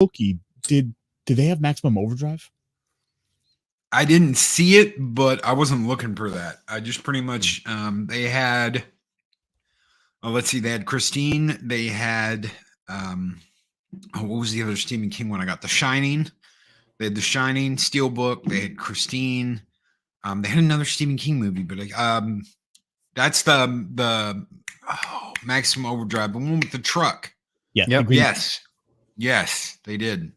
Loki, did they have maximum overdrive? I didn't see it, but I wasn't looking for that. I just pretty much they had. Let's see, they had Christine. They had what was the other Stephen King one I got? The Shining. They had The Shining, Steelbook. They had Christine. They had another Stephen King movie, but that's the Maximum Overdrive, the one with the truck. Yeah. Yep. Yes, they did.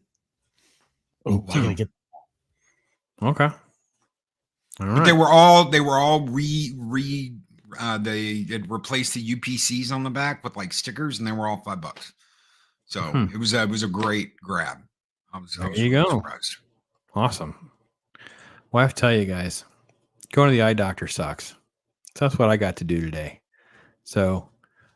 Oh, wow. I gotta get. Okay. All right. But they were all they had replaced the UPCs on the back with like stickers, and they were all $5. So it was a great grab. I was there you go. Surprised. Awesome. Well, I have to tell you guys, going to the eye doctor sucks. So that's what I got to do today. So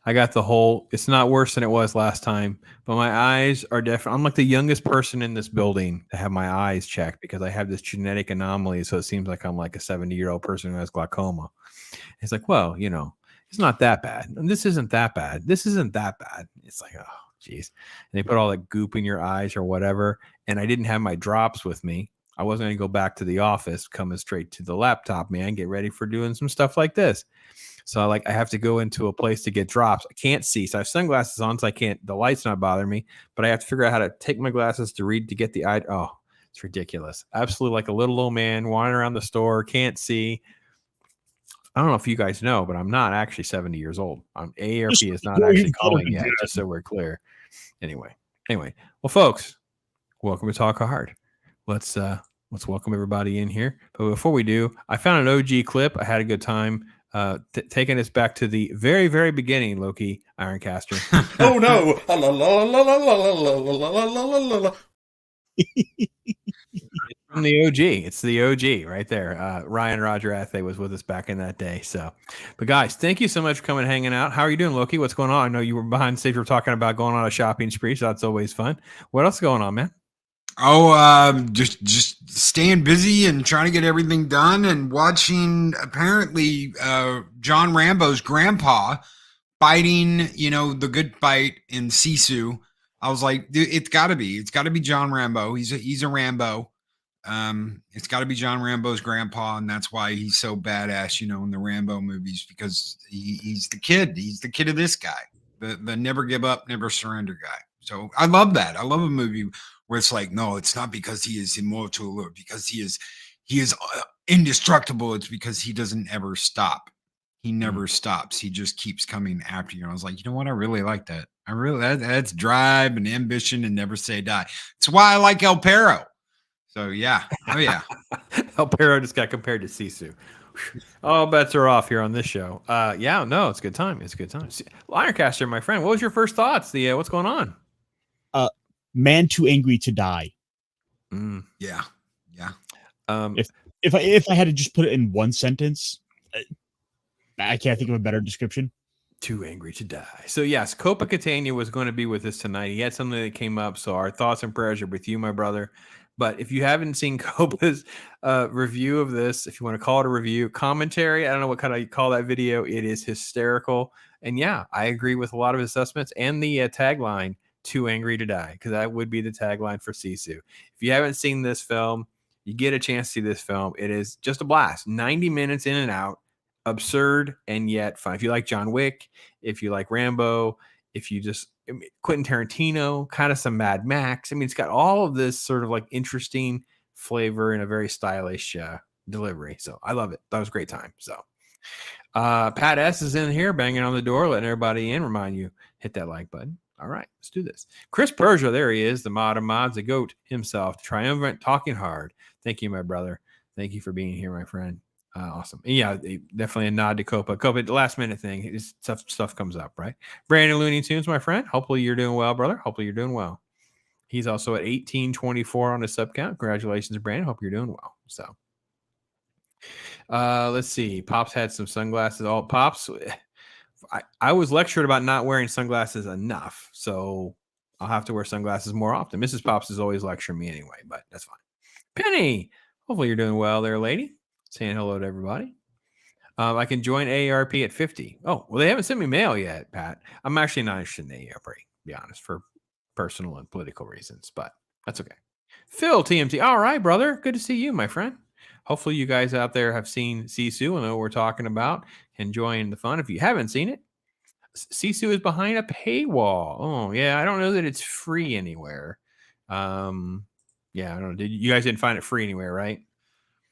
I got the whole, it's not worse than it was last time, but my eyes are definitely, I'm like the youngest person in this building to have my eyes checked because I have this genetic anomaly. So it seems like I'm like a 70-year-old person who has glaucoma. It's like, well, you know, it's not that bad. And this isn't that bad. This isn't that bad. It's like, oh, geez. And they put all that goop in your eyes or whatever. And I didn't have my drops with me. I wasn't going to go back to the office, coming straight to the laptop, man, get ready for doing some stuff like this. So I have to go into a place to get drops. I can't see. So I have sunglasses on, so I can't, the light's not bothering me, but I have to figure out how to take my glasses to read, to get the eye. Oh, it's ridiculous. Absolutely like a little old man wandering around the store, can't see. I don't know if you guys know, but I'm not actually 70 years old. AARP is not actually calling yet, just so we're clear. Anyway. Well, folks, welcome to Talk Hard. Let's welcome everybody in here. But before we do, I found an OG clip. I had a good time taking us back to the very, very beginning, Loki, Ironcaster. Oh, no. From the OG. It's the OG right there. Ryan Roger Athay was with us back in that day. So, but guys, thank you so much for coming and hanging out. How are you doing, Loki? What's going on? I know you were behind stage. We were talking about going on a shopping spree, so that's always fun. What else is going on, man? Oh, just staying busy and trying to get everything done and watching apparently John Rambo's grandpa fighting, you know, the good fight in SISU. I was like, dude, it's gotta be John Rambo. He's a Rambo. It's gotta be John Rambo's grandpa, and that's why he's so badass, you know, in the Rambo movies, because he's the kid. He's the kid of this guy, the never give up, never surrender guy. So I love that. I love a movie where it's like, no, it's not because he is immortal or because he is indestructible. It's because he doesn't ever stop. He never stops. He just keeps coming after you. And I was like, you know what? I really like that. That's drive and ambition and never say die. It's why I like El Perro. So yeah. Oh yeah. El Perro just got compared to Sisu. All bets are off here on this show. Yeah, no, it's a good time. It's a good time. Ironcaster, my friend, what was your first thoughts? What's going on? Man too angry to die. Yeah. If I had to just put it in one sentence, I can't think of a better description. Too angry to die. So yes, Copa Catania was going to be with us tonight. He had something that came up, so our thoughts and prayers are with you, my brother. But if you haven't seen Copa's review of this, if you want to call it a review, commentary, I don't know what kind of you call that video. It is hysterical. And yeah, I agree with a lot of his assessments and the tagline, too angry to die, because that would be the tagline for Sisu. If you haven't seen this film, you get a chance to see this film. It is just a blast. 90 minutes in and out, absurd and yet fun. If you like John Wick, if you like Rambo, if you just Quentin Tarantino, kind of some Mad Max. I mean, it's got all of this sort of like interesting flavor in a very stylish delivery. So I love it. That was a great time. So Pat S is in here banging on the door, letting everybody in. Remind you, hit that like button. All right, let's do this. Chris Persia, there he is, the mod of mods, the GOAT himself, triumphant, talking hard. Thank you, my brother. Thank you for being here, my friend. Awesome. And yeah, definitely a nod to Copa. Copa, the last minute thing, stuff comes up, right? Brandon Looney Tunes, my friend. Hopefully you're doing well, brother. Hopefully you're doing well. He's also at 1824 on his sub count. Congratulations, Brandon. Hope you're doing well. So let's see. Pops had some sunglasses. All Pops. I was lectured about not wearing sunglasses enough, so I'll have to wear sunglasses more often. Mrs. Pops is always lecturing me anyway, but that's fine. Penny, hopefully you're doing well there, lady. Saying hello to everybody. I can join AARP at $50. Oh, well, they haven't sent me mail yet, Pat. I'm actually not interested in AARP, to be honest, for personal and political reasons, but that's okay. Phil, TMT. All right, brother. Good to see you, my friend. Hopefully you guys out there have seen Sisu and know what we're talking about, enjoying the fun. If you haven't seen it, Sisu is behind a paywall. Oh, yeah. I don't know that it's free anywhere. Yeah, I don't know. You guys didn't find it free anywhere, right?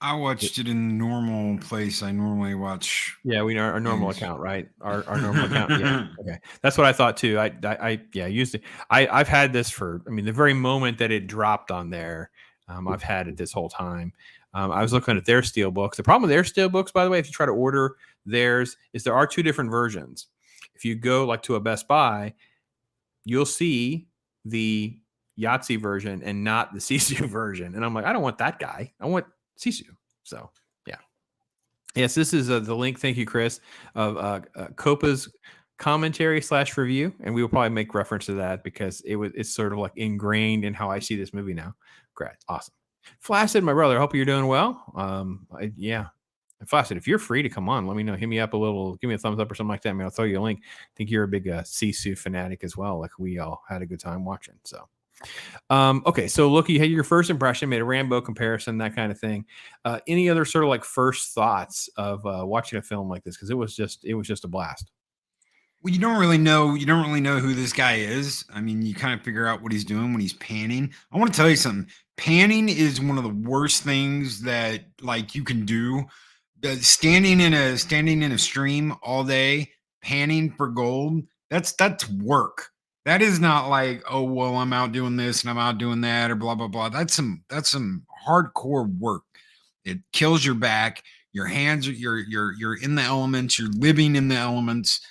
I watched it in the normal place I normally watch. Yeah, we know our normal account, right? Our normal account. Yeah. Okay. That's what I thought too. I used it. I've had this for, I mean, the very moment that it dropped on there, I've had it this whole time. I was looking at their steel books. The problem with their steel books, by the way, if you try to order theirs, is there are two different versions. If you go like to a Best Buy, you'll see the Yahtzee version and not the Sisu version. And I'm like, I don't want that guy. I want Sisu. So yeah. Yes, this is the link. Thank you, Chris, of COPA's commentary / review, and we will probably make reference to that because it's sort of like ingrained in how I see this movie now. Great, awesome. Flaccid, my brother, I hope you're doing well. Yeah, Flaccid, if you're free to come on, let me know. Hit me up a little, give me a thumbs up or something like that. I mean, I'll throw you a link. I think you're a big Sisu fanatic as well. Like we all had a good time watching. So. Okay, so Loki, you had your first impression, made a Rambo comparison, that kind of thing. Any other sort of like first thoughts of watching a film like this? Because it was just a blast. Well, you don't really know who this guy is. I mean, you kind of figure out what he's doing when he's panning. I want to tell you something. Panning is one of the worst things that like you can do. Standing in a stream all day, panning for gold. That's work. That is not like, oh, well, I'm out doing this and I'm out doing that or blah, blah, blah. That's some hardcore work. It kills your back. Your hands, you're in the elements. You're living in the elements.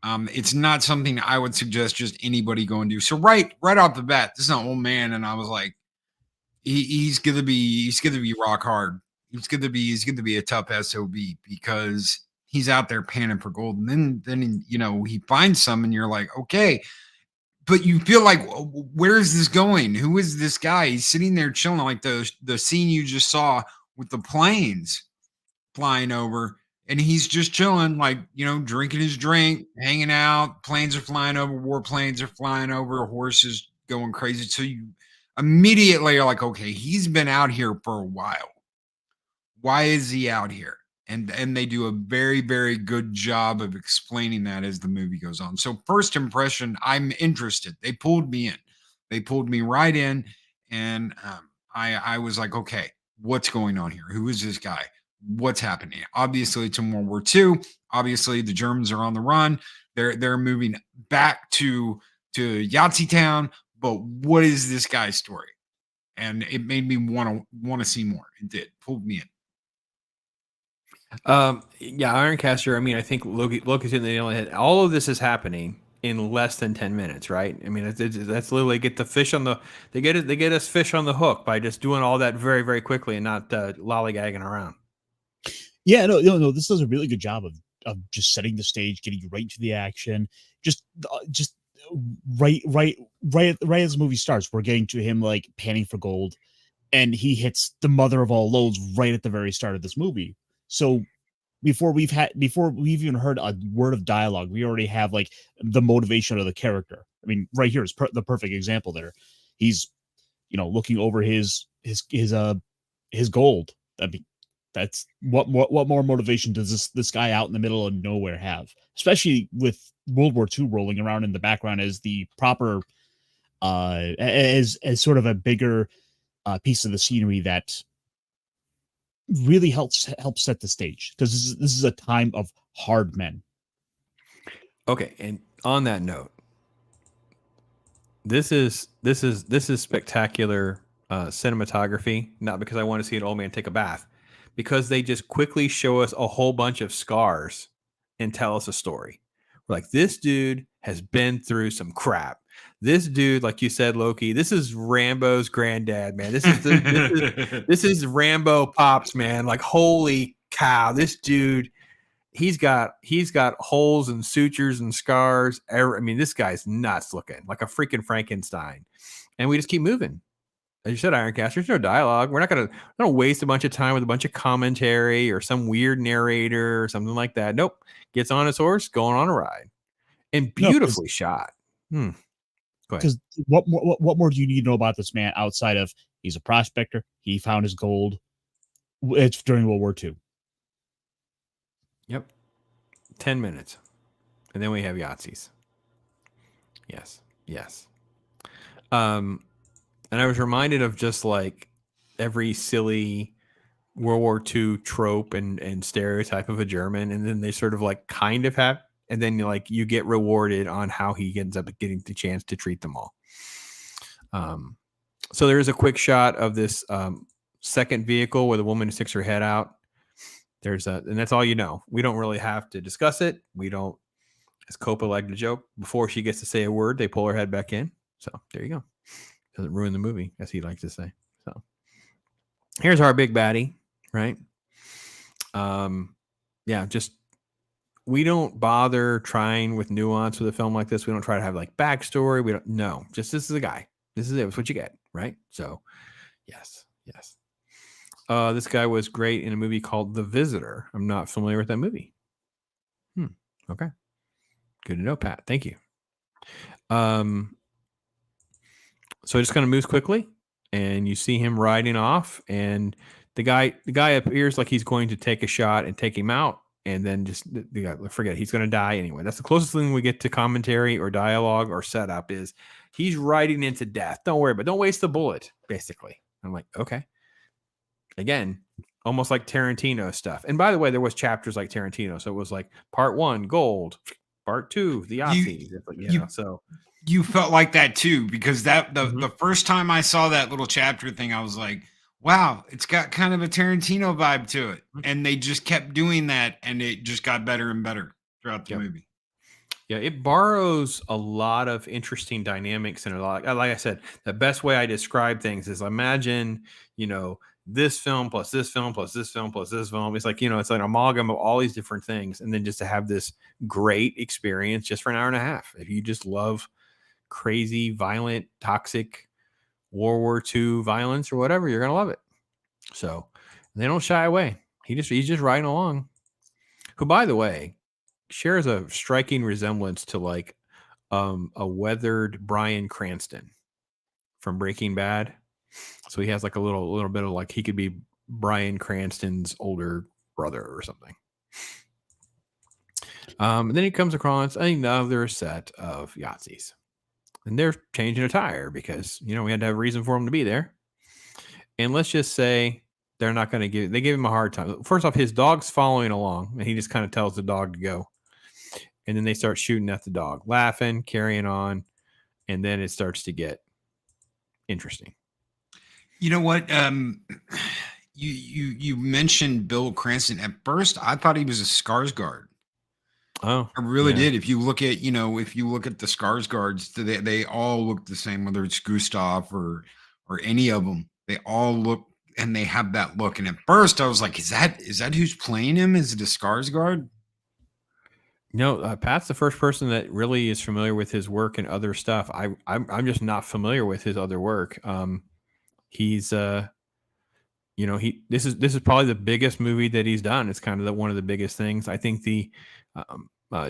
It's not something I would suggest just anybody go and do. So right off the bat, this is an old man. And I was like, he's going to be rock hard. He's going to be a tough SOB because he's out there panning for gold. And then, he finds some and you're like, okay, but you feel like, where is this going? Who is this guy? He's sitting there chilling, like the scene you just saw with the planes flying over, and he's just chilling, like, drinking his drink, hanging out. Planes are flying over, warplanes are flying over, horses going crazy. So you immediately are like, okay, he's been out here for a while. Why is he out here? And they do a very, very good job of explaining that as the movie goes on. So first impression, I'm interested. They pulled me in. They pulled me right in. And I was like, okay, what's going on here? Who is this guy? What's happening? Obviously, it's in World War II. Obviously, the Germans are on the run. They're moving back to Yahtzee Town. But what is this guy's story? And it made me want to see more. It did. Pulled me in. Yeah, Ironcaster. I mean, I think Loki's in the nail on the head. All of this is happening in less than 10 minutes, right? I mean, that's literally get the fish on the. They get us fish on the hook by just doing all that very, very quickly and not lollygagging around. Yeah, no. This does a really good job of just setting the stage, getting you right into the action. Just right as the movie starts, we're getting to him like panning for gold, and he hits the mother of all loads right at the very start of this movie. So before we've even heard a word of dialogue, we already have like the motivation of the character. I mean, right here is the perfect example there. He's, looking over his gold. That's what more motivation does this guy out in the middle of nowhere have? Especially with World War II rolling around in the background as the proper, as sort of a bigger piece of the scenery that really helps set the stage, because this is a time of hard men. Okay, and on that note, this is spectacular cinematography. Not because I want to see an old man take a bath, because they just quickly show us a whole bunch of scars and tell us a story. We're like, this dude has been through some crap. This dude, like you said, Loki, this is Rambo's granddad, man. This is Rambo Pops, man. Like, holy cow, this dude, he's got holes and sutures and scars. I mean, this guy's nuts looking, like a freaking Frankenstein. And we just keep moving. As you said, Ironcaster, there's no dialogue. We're not gonna waste a bunch of time with a bunch of commentary or some weird narrator or something like that. Nope. Gets on his horse, going on a ride. And beautifully shot. Go ahead. Because what more do you need to know about this man outside of he's a prospector? He found his gold. It's during World War II. Yep. 10 minutes. And then we have Yahtzees. Yes. Yes. And I was reminded of just like every silly World War II trope and stereotype of a German. And then they sort of like kind of have, and then you get rewarded on how he ends up getting the chance to treat them all. So there is a quick shot of this second vehicle where the woman sticks her head out. And that's all you know. We don't really have to discuss it. We don't, as COPA like to joke, before she gets to say a word, they pull her head back in. So there you go. Doesn't ruin the movie, as he likes to say. So here's our big baddie, right? Yeah, just we don't bother trying with nuance with a film like this. We don't try to have like backstory. We don't. No, just this is a guy. This is it. It's what you get, right? So, yes. This guy was great in a movie called The Visitor. I'm not familiar with that movie. Okay. Good to know, Pat. Thank you. So it just kind of moves quickly, and you see him riding off, and the guy appears like he's going to take a shot and take him out, and then just the guy, forget it, he's going to die anyway. That's the closest thing we get to commentary or dialogue or setup is he's riding into death. Don't worry, but don't waste the bullet, basically. I'm like, okay. Again, almost like Tarantino stuff. And by the way, there was chapters like Tarantino. So it was like part 1, gold, part 2, the Yahtzees. So you felt like that too, because the first time I saw that little chapter thing, I was like, wow, it's got kind of a Tarantino vibe to it. And they just kept doing that, and it just got better and better throughout the movie. Yeah, it borrows a lot of interesting dynamics, and a lot, like I said, the best way I describe things is imagine, this film plus this film plus this film plus this film. It's like, it's an amalgam of all these different things. And then just to have this great experience just for an hour and a half. If you just love crazy, violent, toxic World War II violence or whatever, you're going to love it. So they don't shy away. He's just riding along. Who, by the way, shares a striking resemblance to like a weathered Bryan Cranston from Breaking Bad. So he has like a little bit of like he could be Bryan Cranston's older brother or something. And then he comes across another set of Yahtzees, and they're changing a tire because we had to have a reason for him to be there. And let's just say they're not going to they give him a hard time. First off, his dog's following along, and he just kind of tells the dog to go. And then they start shooting at the dog, laughing, carrying on, and then it starts to get interesting. You know what? You mentioned Bill Cranston. At first, I thought he was a Skarsgård. Oh, I really did. If you look at the Skarsgårds, they all look the same, whether it's Gustav or any of them. They all look, and they have that look. And at first, I was like, is that who's playing him? Is it a Skarsgård? No, Pat's the first person that really is familiar with his work and other stuff. I'm just not familiar with his other work. He's this is probably the biggest movie that he's done. It's kind of one of the biggest things. I think the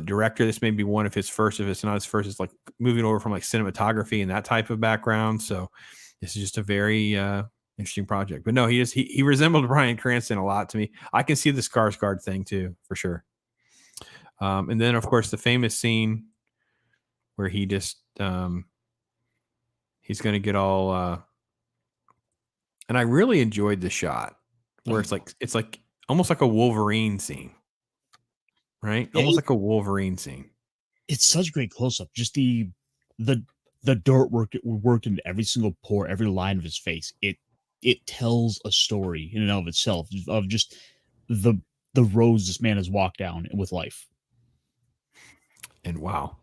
director, this may be one of his first, if it's not his first, it's like moving over from like cinematography and that type of background. So this is just a very interesting project. But no, he resembled Bryan Cranston a lot to me. I can see the Skarsgård thing too, for sure. And then of course the famous scene where he just he's going to get all and I really enjoyed the shot where it's like almost like a Wolverine scene, right? Almost like a Wolverine scene. It's such great close up. Just the dirt worked into every single pore, every line of his face. It tells a story in and of itself of just the roads this man has walked down with life. And wow.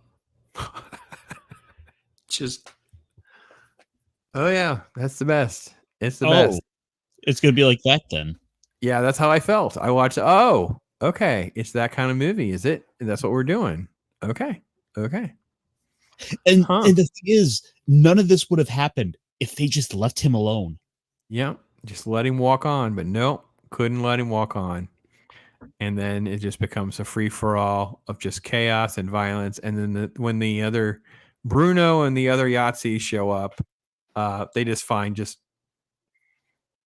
Just oh yeah, that's the best. It's the best. It's gonna be like that then. Yeah, that's how I felt. I watched. Oh, okay, it's that kind of movie, is it? That's what we're doing. Okay. And the thing is, none of this would have happened if they just left him alone. Yeah, just let him walk on, but nope, couldn't let him walk on. And then it just becomes a free for all of just chaos and violence. And then when the other Bruno and the other Yahtzees show up. They just find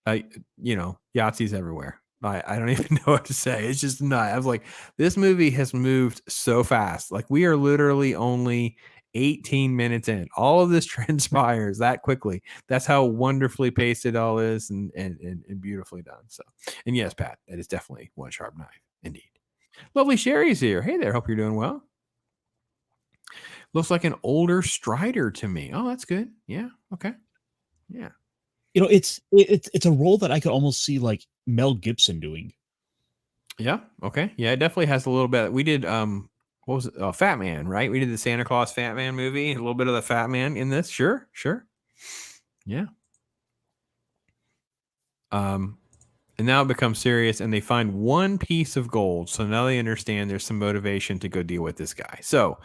Yahtzees everywhere. I don't even know what to say. It's just nuts. I was like, this movie has moved so fast. Like, we are literally only 18 minutes in. All of this transpires that quickly. That's how wonderfully paced it all is and beautifully done. So, and yes, Pat, that is definitely one sharp knife. Indeed. Lovely Sherry's here. Hey there. Hope you're doing well. Looks like an older Strider to me. Oh, that's good. Yeah. Okay. Yeah. It's a role that I could almost see like Mel Gibson doing. Yeah. Okay. Yeah, it definitely has a little bit. We did what was it? Fat Man, right? We did the Santa Claus Fat Man movie. A little bit of the Fat Man in this. Sure. Yeah. And now it becomes serious, and they find one piece of gold. So now they understand there's some motivation to go deal with this guy. So,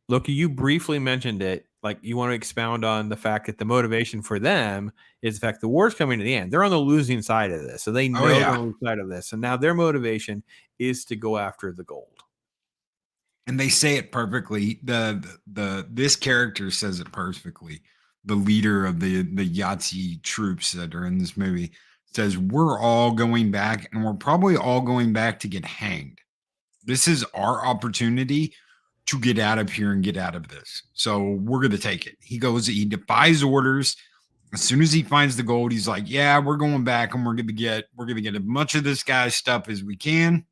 Loki, you briefly mentioned it. Like, you want to expound on the fact that the motivation for them is the fact the war's coming to the end. They're on the losing side of this. So they know they're on the losing side of this. And now their motivation is to go after the gold. And they say it perfectly. This character says it perfectly. The leader of the Yahtzee troops that are in this movie says, we're all going back, and we're probably all going back to get hanged. This is our opportunity to get out of here and get out of this. So we're going to take it. He defies orders. As soon as he finds the gold, he's like, yeah, we're going back, and we're going to get as much of this guy's stuff as we can.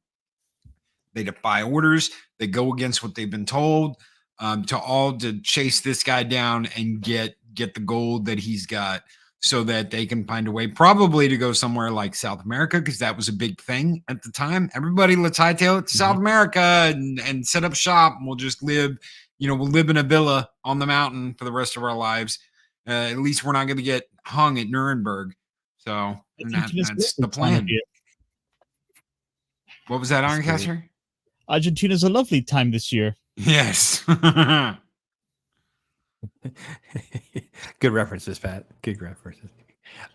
They defy orders. They go against what they've been told, to chase this guy down and get the gold that he's got, so that they can find a way probably to go somewhere like South America, because that was a big thing at the time. Everybody, let's hightail it to South America and set up shop, and we'll just live, we'll live in a villa on the mountain for the rest of our lives. At least we're not going to get hung at Nuremberg. So that's the plan. What was that, Ironcaster? Argentina's a lovely time this year. Yes. Good references, Pat. Good references.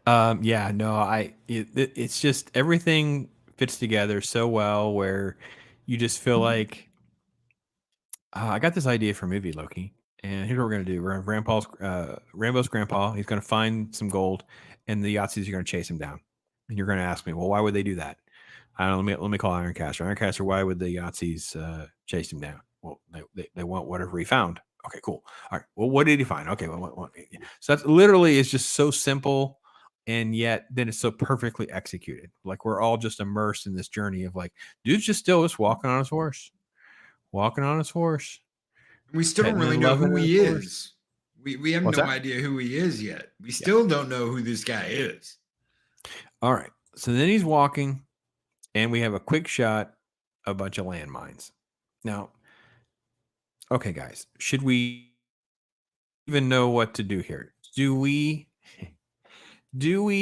It's just everything fits together so well where you just feel like I got this idea for a movie, Loki. And here's what we're going to do. We're going to Rambo's grandpa. He's going to find some gold, and the Yahtzees are going to chase him down. And you're going to ask me, well, why would they do that? I don't know. Let me call Ironcaster. Ironcaster, why would the Yahtzees chase him down? Well, they want whatever he found. Okay, cool. All right. Well, what did he find? Okay. So that's literally is just so simple, and yet then it's so perfectly executed. Like, we're all just immersed in this journey of like, dude's just walking on his horse. We still don't really know who he is. We have no idea who he is yet. We still don't know who this guy is. All right. So then he's walking, and we have a quick shot of a bunch of landmines. Now, okay, guys, should we even know what to do here? Do we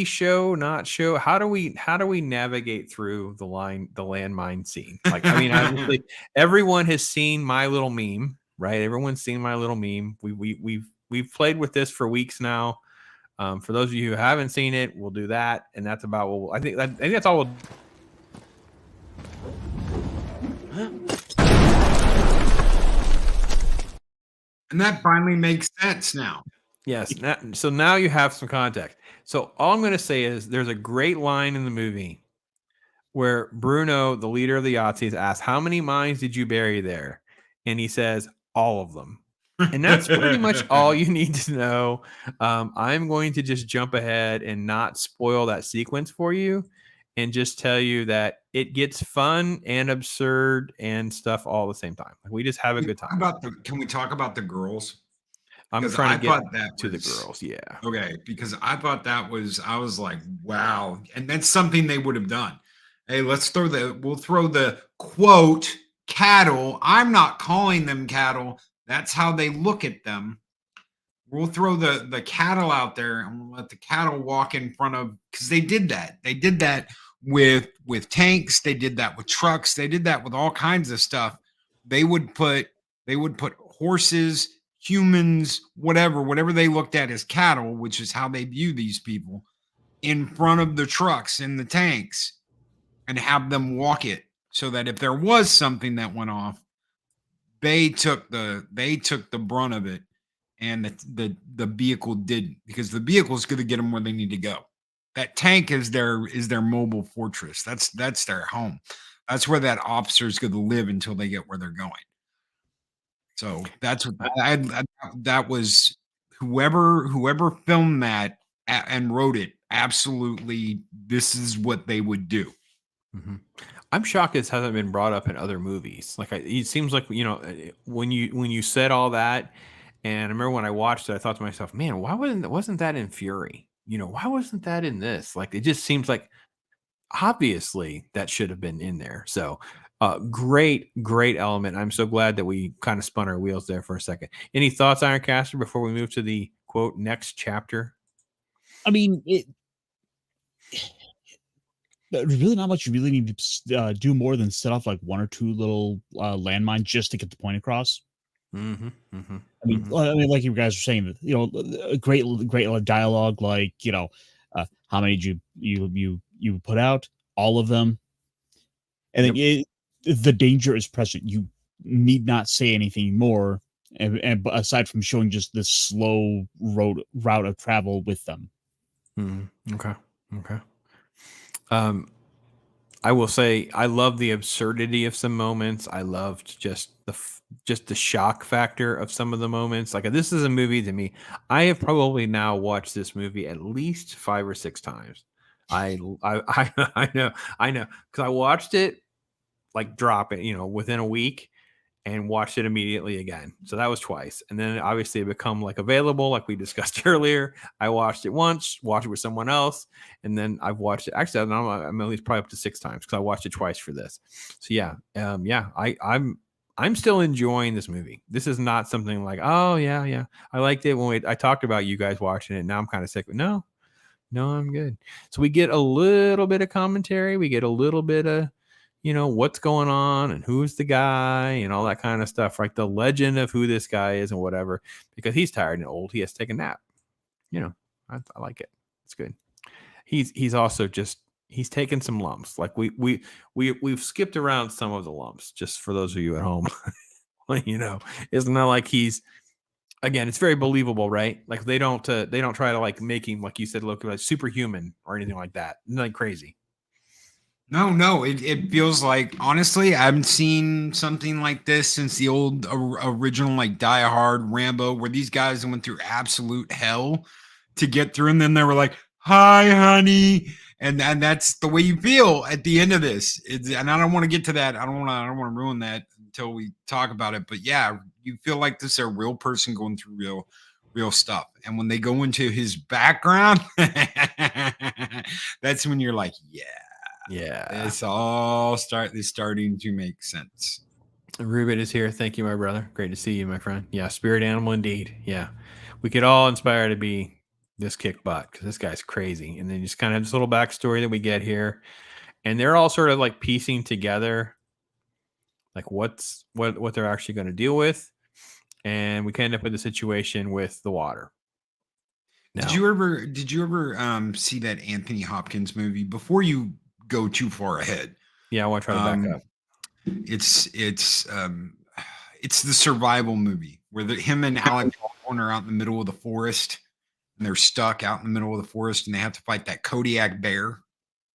show, not show? How do we navigate through the landmine scene? Like, I mean, obviously, everyone has seen My Little Meme, right? Everyone's seen My Little Meme. We've played with this for weeks now. For those of you who haven't seen it, we'll do that, and that's about what I think that's all we'll. And that finally makes sense now. Yes. So now you have some context. So all I'm going to say is there's a great line in the movie where Bruno, the leader of the Yahtzees, asks, how many mines did you bury there? And he says, all of them. And that's pretty much all you need to know. I'm going to just jump ahead and not spoil that sequence for you, and just tell you that it gets fun and absurd and stuff all at the same time. We just have a good time. Can we talk about the girls? I'm trying to get to the girls. Yeah. Okay. Because I thought I was like, wow. And that's something they would have done. Hey, we'll throw the quote cattle. I'm not calling them cattle. That's how they look at them. We'll throw the cattle out there, and we'll let the cattle walk in front of, because they did that. They did that with tanks. They did that with trucks. They did that with all kinds of stuff. They would put horses, humans, whatever they looked at as cattle, which is how they view these people, in front of the trucks and the tanks, and have them walk it, so that if there was something that went off, they took the brunt of it, and the vehicle didn't, because the vehicle is going to get them where they need to go. That tank is their mobile fortress. That's their home. That's where that officer is going to live until they get where they're going. So that's what that was. Whoever filmed that and wrote it, absolutely, this is what they would do. Mm-hmm. I'm shocked this hasn't been brought up in other movies. Like, it seems like, when you said all that, and I remember when I watched it, I thought to myself, man, why wasn't that in Fury? Why wasn't that in this? Like, it just seems like obviously that should have been in there. So, great element. I'm so glad that we kind of spun our wheels there for a second. Any thoughts, Ironcaster, before we move to the quote next chapter? I mean, there's really not much you really need to do more than set off like one or two little landmines just to get the point across. Mm-hmm, mm-hmm, I mean, like you guys were saying, a great dialogue, like, how many did you put out? All of them. And Yep. the danger is present. You need not say anything more, and aside from showing just this slow route of travel with them. Okay. I will say I love the absurdity of some moments. I loved just the shock factor of some of the moments. Like, this is a movie to me. I have probably now watched this movie at least 5 or 6 times. I I know, because I watched it like drop it, within a week, and watched it immediately again. So that was twice. And then obviously it become like available, like we discussed earlier. I watched it once, watched it with someone else, and then I've watched it. Actually, I'm at least probably up to 6 times, because I watched it twice for this. So yeah, I'm still enjoying this movie. This is not something like, oh yeah, I liked it when I talked about you guys watching it. Now I'm kind of sick. No, I'm good. So we get a little bit of commentary. We get a little bit of, what's going on and who's the guy and all that kind of stuff, right? The legend of who this guy is and whatever, because he's tired and old. He has to take a nap. I like it. It's good. He's also he's taken some lumps. Like, we've skipped around some of the lumps, just for those of you at home. It's not like he's, again, it's very believable, right? Like, they don't try to like make him, like you said, look like superhuman or anything like that. Nothing crazy. No, it feels like, honestly, I haven't seen something like this since the old original, like, Die Hard, Rambo, where these guys went through absolute hell to get through, and then they were like, "Hi, honey," and that's the way you feel at the end of this. And I don't want to get to that. I don't want to ruin that until we talk about it. But yeah, you feel like this is a real person going through real stuff. And when they go into his background, that's when you're like, yeah, it's all starting to make sense. Ruben is here. Thank you, my brother. Great to see you, my friend. Yeah, spirit animal indeed. Yeah, we could all inspire to be this kick butt, because this guy's crazy. And then just kind of this little backstory that we get here, and they're all sort of like piecing together like what they're actually going to deal with, and we can end up with the situation with the water. Now, did you ever see that Anthony Hopkins movie? Before you go too far ahead, yeah, I want to try to back up. It's the survival movie where him and Alec Baldwin are out in the middle of the forest, and they're stuck out in the middle of the forest, and they have to fight that Kodiak bear.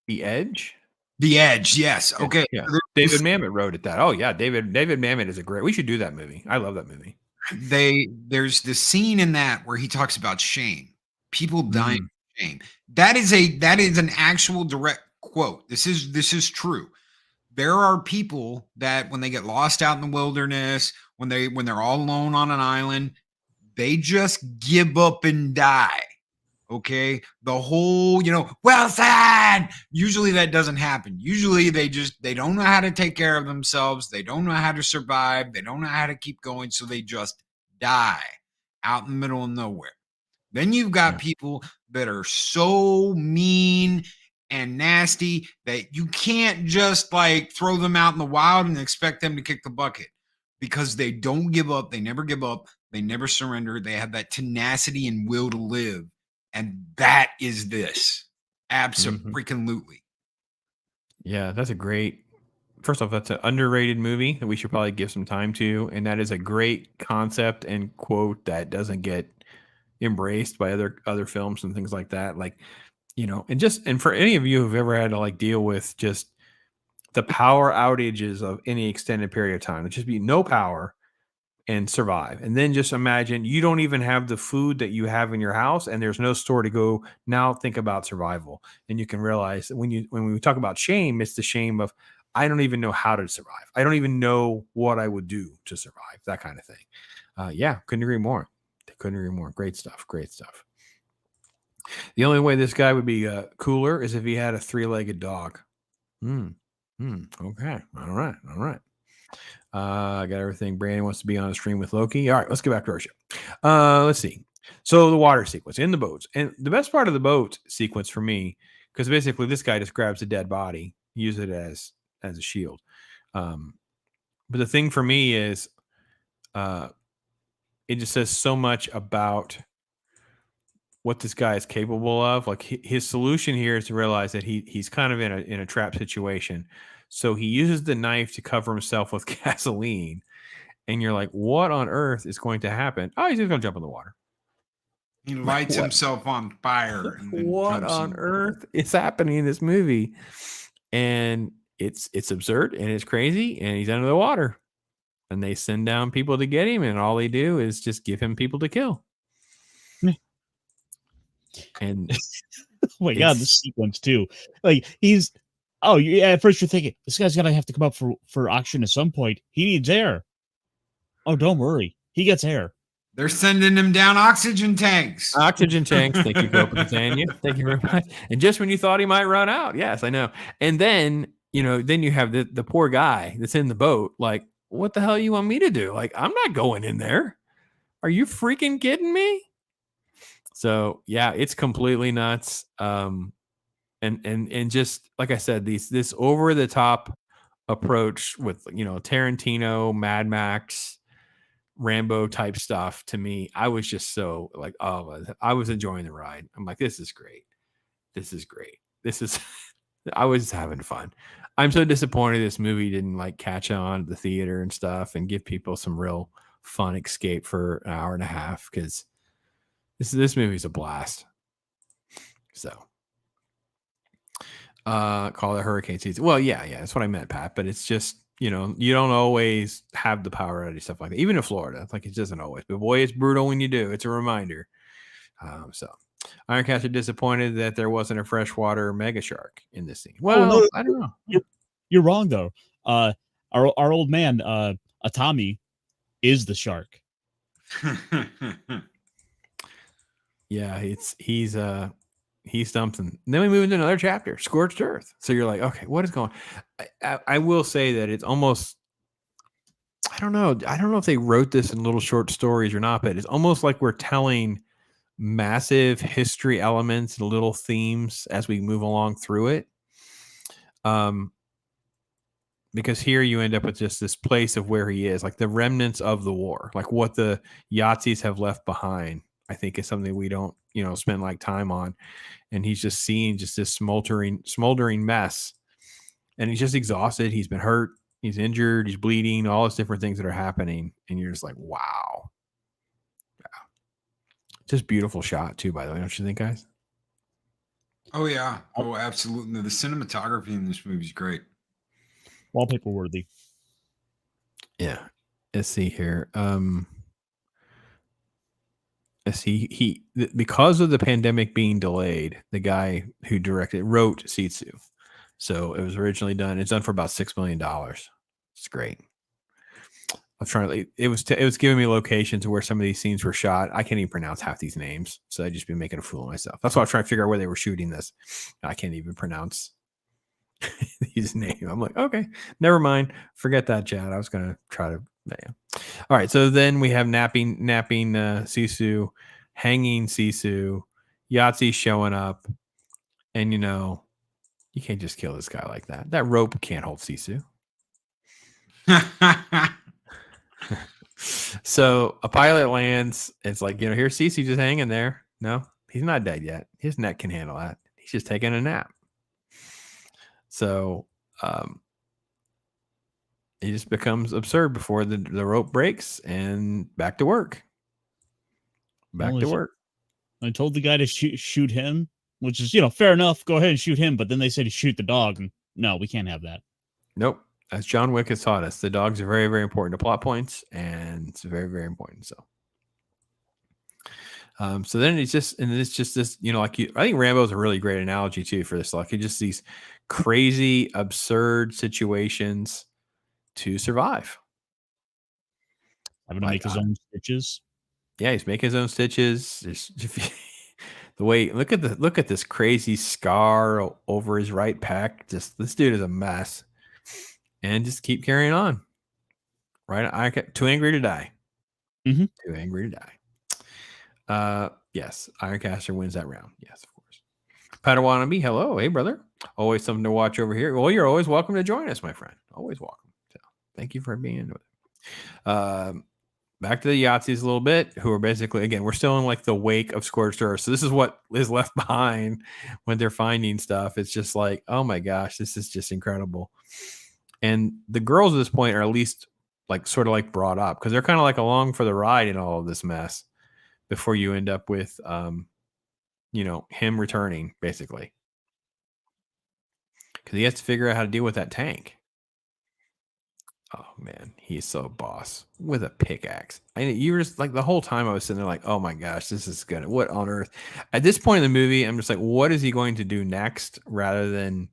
The Edge. The Edge, yes. Okay. Yeah. David Mamet wrote it. Oh yeah, David Mamet is a great. We should do that movie. I love that movie. There's this scene in that where he talks about shame. People dying of shame. That is an actual direct quote. This is true. There are people that when they get lost out in the wilderness, when they're all alone on an island, they just give up and die. Okay. The whole, well said. Usually that doesn't happen. Usually they don't know how to take care of themselves. They don't know how to survive. They don't know how to keep going. So they just die out in the middle of nowhere. Then you've got people that are so mean and nasty that you can't just like throw them out in the wild and expect them to kick the bucket, because they don't give up. They never give up. They never surrender. They have that tenacity and will to live. And that is this. Absolutely. Yeah, that's a great first off, that's an underrated movie that we should probably give some time to, and that is a great concept and quote that doesn't get embraced by other films and things like that. Like, and for any of you who've ever had to like deal with just the power outages of any extended period of time, it'd just be no power and survive. And then just imagine you don't even have the food that you have in your house and there's no store to go. Now think about survival. And you can realize that when we talk about shame, it's the shame of, I don't even know how to survive. I don't even know what I would do to survive, that kind of thing. Yeah, couldn't agree more. Couldn't agree more. Great stuff. Great stuff. The only way this guy would be cooler is if he had a 3-legged dog. Okay. All right. I got everything. Brandon wants to be on a stream with Loki. All right, let's get back to our show. Let's see. So the water sequence in the boats. And the best part of the boat sequence for me, because basically this guy just grabs a dead body, use it as a shield. But the thing for me is it just says so much about what this guy is capable of. Like his solution here is to realize that he's kind of in a trap situation. So he uses the knife to cover himself with gasoline. And you're like, what on earth is going to happen? Oh, he's just going to jump in the water. He lights himself on fire. And then what on earth is happening in this movie? And it's absurd and it's crazy and he's under the water. And they send down people to get him. And all they do is just give him people to kill. And oh my God, the sequence too. Like at first you're thinking this guy's gonna have to come up for oxygen at some point. He needs air. Oh, don't worry, he gets air. They're sending him down oxygen tanks. Thank you, COPA Catania. Thank you very much. And just when you thought he might run out, yes, I know. And then then you have the poor guy that's in the boat. Like, what the hell you want me to do? Like, I'm not going in there. Are you freaking kidding me? So yeah, it's completely nuts. And just like I said, this over the top approach with Tarantino, Mad Max, Rambo type stuff. To me, I was just so like, I was enjoying the ride. I'm like, this is great. I was having fun. I'm so disappointed this movie didn't like catch on at the theater and stuff and give people some real fun escape for an hour and a half, because this movie's a blast. So call it hurricane season. Well, yeah, that's what I meant, Pat. But it's just, you don't always have the power outage stuff like that. Even in Florida, like it doesn't always. But boy, it's brutal when you do. It's a reminder. So IRONCASTER disappointed that there wasn't a freshwater mega shark in this scene. Well, no, I don't know. You're wrong though. Our old man, Atami, is the shark. Yeah, he's something. Then we move into another chapter, Scorched Earth. So you're like, okay, what is going on? I will say that it's almost, I don't know if they wrote this in little short stories or not, but it's almost like we're telling massive history elements and little themes as we move along through it. Because here you end up with just this place of where he is, like the remnants of the war, like what the Yahtzees have left behind, I think is something we don't, spend like time on. And he's just seeing just this smoldering mess. And he's just exhausted. He's been hurt. He's injured. He's bleeding, all those different things that are happening. And you're just like, wow. Yeah. Just beautiful shot too, by the way. Don't you think, guys? Oh yeah. Oh, absolutely. The cinematography in this movie is great. Wallpaper worthy. Yeah. Let's see here. Let's see. Because of the pandemic being delayed, the guy who wrote SISU. So it was originally done. It's done for about $6 million. It's great. I'm trying to. It was giving me locations where some of these scenes were shot. I can't even pronounce half these names, so I just been making a fool of myself. That's why I'm trying to figure out where they were shooting this. I can't even pronounce his name. I'm like, okay, never mind. Forget that, Chad. I was gonna try to. Yeah. All right. So then we have napping SISU, hanging SISU, Yahtzee showing up, and you can't just kill this guy like that. That rope can't hold SISU. So a pilot lands. It's like, here's SISU just hanging there. No, he's not dead yet. His neck can handle that. He's just taking a nap. So it just becomes absurd before the rope breaks and back to work. Back to work. I told the guy to shoot him, which is, fair enough. Go ahead and shoot him. But then they said to shoot the dog. And no, we can't have that. Nope. As John Wick has taught us, the dogs are very, very important to plot points, and it's very, very important. So then it's just this, I think Rambo is a really great analogy too for this. Like, just these crazy, absurd situations to survive. Having to make his own stitches. Yeah, he's making his own stitches. The way look at this crazy scar over his right pec. Just this dude is a mess, and just keep carrying on. Right, I get too angry to die. Mm-hmm. Too angry to die. Yes, Ironcaster wins that round. Yes, of course. Padawannabe, hello, hey brother. Always something to watch over here. Well, you're always welcome to join us, my friend. Always welcome. So, thank you for being with us. Back to the Yahtzees a little bit, who are basically, again, we're still in like the wake of scorched-earth. So this is what is left behind when they're finding stuff. It's just like, oh my gosh, this is just incredible. And the girls at this point are at least like sort of like brought up because they're kind of like along for the ride in all of this mess before you end up with, him returning basically. Because he has to figure out how to deal with that tank. Oh man, he's so boss with a pickaxe. You were just like the whole time I was sitting there like, oh my gosh, this is good. What on earth? At this point in the movie, I'm just like, what is he going to do next rather than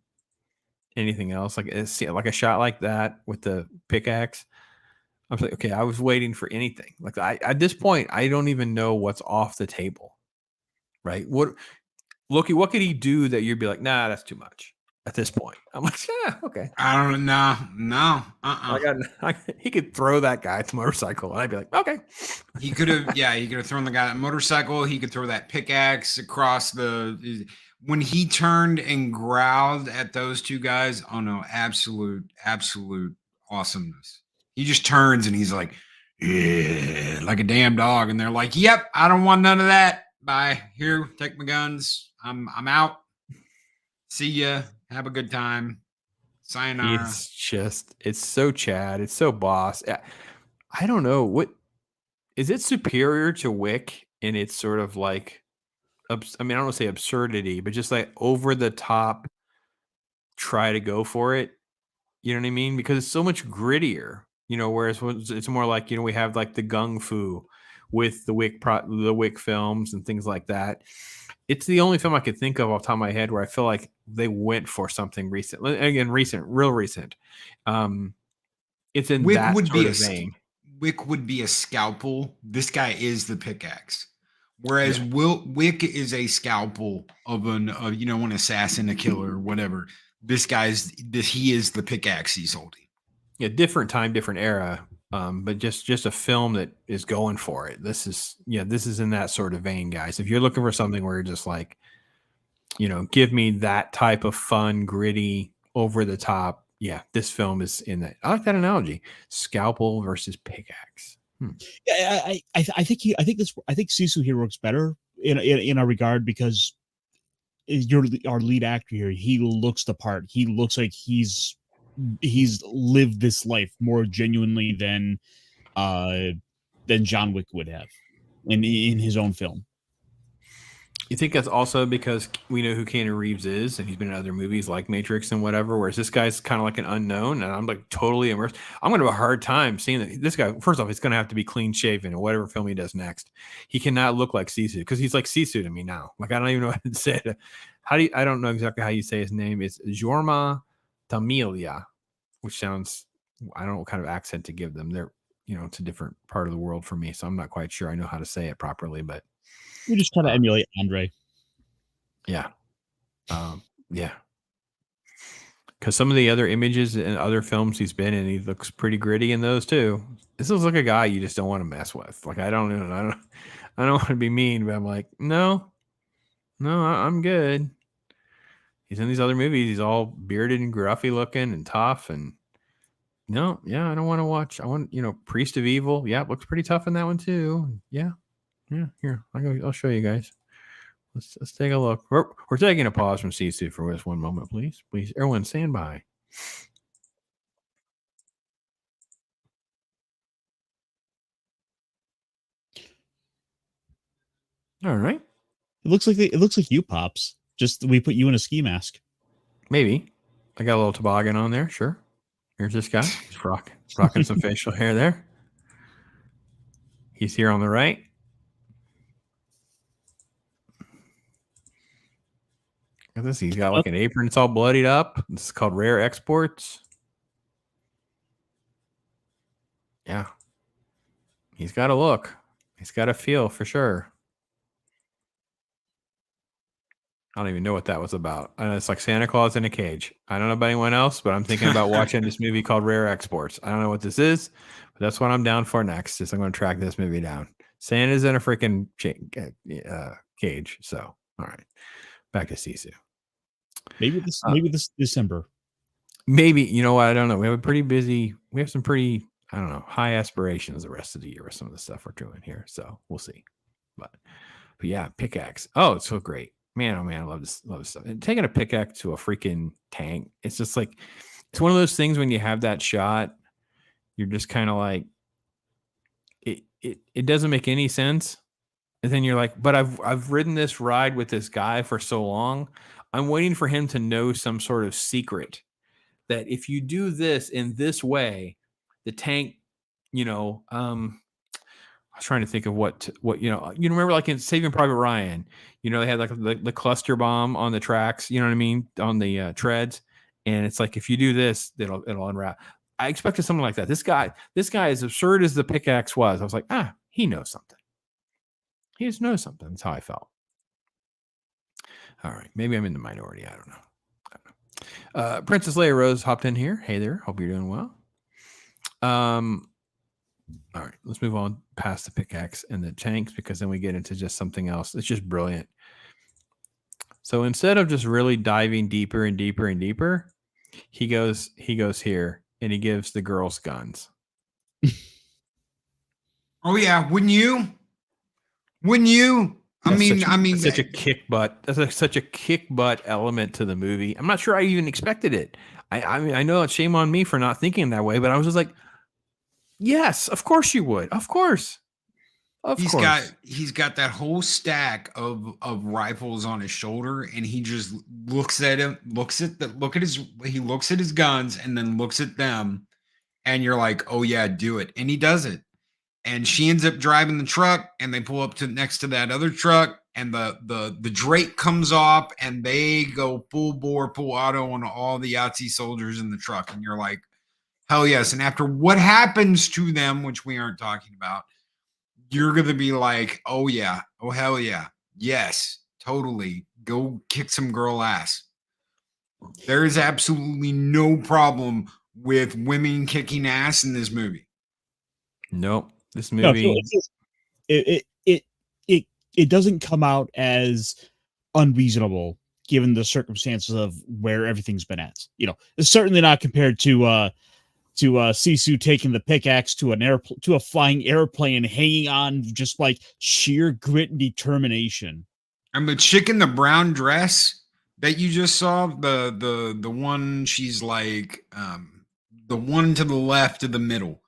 anything else? Like a shot like that with the pickaxe. I was like, okay, I was waiting for anything. Like at this point, I don't even know what's off the table. Right? Loki, what could he do that you'd be like, nah, that's too much? At this point, I'm like, yeah, okay. I don't know. No. He could throw that guy's motorcycle, and I'd be like, okay. He could have thrown the guy that motorcycle. He could throw that pickaxe across the. When he turned and growled at those two guys, oh no, absolute awesomeness. He just turns and he's like, yeah, like a damn dog, and they're like, yep, I don't want none of that. Bye. Here, take my guns. I'm out. See ya. Have a good time. Sayonara. It's so Chad. It's so boss. I don't know. What is it superior to Wick in its sort of like, I don't want to say absurdity, but just like over the top, try to go for it. You know what I mean? Because it's so much grittier, whereas it's more like, we have like the gung fu with the Wick films and things like that. It's the only film I could think of off the top of my head where I feel like they went for something recent. Again, real recent. It's in Wick that would sort be of vein. Wick would be a scalpel. This guy is the pickaxe. Whereas Wick is a scalpel of an assassin, a killer, whatever. He is the pickaxe he's holding. Yeah, different time, different era. But just a film that is going for it. This is in that sort of vein, guys. If you're looking for something where you're just like, give me that type of fun, gritty, over the top. Yeah, this film is in that. I like that analogy: scalpel versus pickaxe. Yeah, I think SISU here works better in a regard because our lead actor here. He looks the part. He looks like he's lived this life more genuinely than John Wick would have in his own film. You think that's also because we know who Keanu Reeves is and he's been in other movies like Matrix and whatever, whereas this guy's kind of like an unknown and I'm like totally immersed. I'm going to have a hard time seeing that this guy, first off, he's going to have to be clean shaven in whatever film he does next. He cannot look like Sisu because he's like Sisu to me now. Like, I don't even know how to say it. I don't know exactly how you say his name. It's Jorma Tamilia, which sounds, I don't know what kind of accent to give them. They're, it's a different part of the world for me. So I'm not quite sure I know how to say it properly, but we just try to emulate Andre. Yeah. Yeah. Because some of the other images in other films he's been in, he looks pretty gritty in those too. This looks like a guy you just don't want to mess with. Like, I don't want to be mean, but I'm like, no, I'm good. He's in these other movies. He's all bearded and gruffy looking and tough. And I don't want to watch. I want, Priest of Evil. Yeah, looks pretty tough in that one too. Yeah. Here, I'll show you guys. Let's take a look. We're taking a pause from SISU for just one moment, please. Please, everyone, stand by. All right. It looks like you, Pops. Just we put you in a ski mask. Maybe. I got a little toboggan on there. Sure. Here's this guy. He's rocking some facial hair there. He's here on the right. Look at this. He's got like an apron. It's all bloodied up. This is called Rare Exports. Yeah. He's got a look. He's got a feel for sure. I don't even know what that was about. I know it's like Santa Claus in a cage. I don't know about anyone else, but I'm thinking about watching this movie called Rare Exports. I don't know what this is, but that's what I'm down for next. Is I'm going to track this movie down. Santa's in a freaking cage. So, all right, back to Sisu. Maybe this December. Maybe, you know what? I don't know. We have some pretty, I don't know, high aspirations the rest of the year with some of the stuff we're doing here. So we'll see. But yeah, pickaxe. Oh, it's so great. Man, oh man, I love this stuff. And taking a pickaxe to a freaking tank, it's just like, it's one of those things when you have that shot, you're just kind of like, it doesn't make any sense. And then you're like, but I've ridden this ride with this guy for so long. I'm waiting for him to know some sort of secret that if you do this in this way, the tank, I was trying to think of what you remember, like in Saving Private Ryan, they had like the cluster bomb on the tracks, you know what I mean, on the treads, and it's like if you do this, it'll unwrap. I expected something like that. This guy, as absurd as the pickaxe was, I was like, he knows something. He just knows something. That's how I felt. All right, maybe I'm in the minority. I don't know. Princess Leia Rose hopped in here. Hey there, hope you're doing well. All right, let's move on past the pickaxe and the tanks because then we get into just something else. It's just brilliant. So instead of just really diving deeper and deeper and deeper, he goes here and he gives the girls guns. Oh yeah, wouldn't you? I mean, such a kick butt. That's such a kick butt element to the movie. I'm not sure I even expected it. I mean, I know it's shame on me for not thinking that way, but I was just like, yes, of course you would. Of course. He's got that whole stack of rifles on his shoulder, and he just looks at his guns and then looks at them, and you're like, oh yeah, do it. And he does it. And she ends up driving the truck, and they pull up to next to that other truck, and the Drake comes off, and they go full bore, full auto on all the Yahtzee soldiers in the truck. And you're like, hell yes. And after what happens to them, which we aren't talking about, you're going to be like, oh yeah, oh hell yeah, yes, totally. Go kick some girl ass. There is absolutely no problem with women kicking ass in this movie. Nope. This movie, it doesn't come out as unreasonable given the circumstances of where everything's been at. It's certainly not compared to Sisu taking the pickaxe to a flying airplane, hanging on just like sheer grit and determination. And the chick in the brown dress that you just saw, the one, she's like the one to the left of the middle.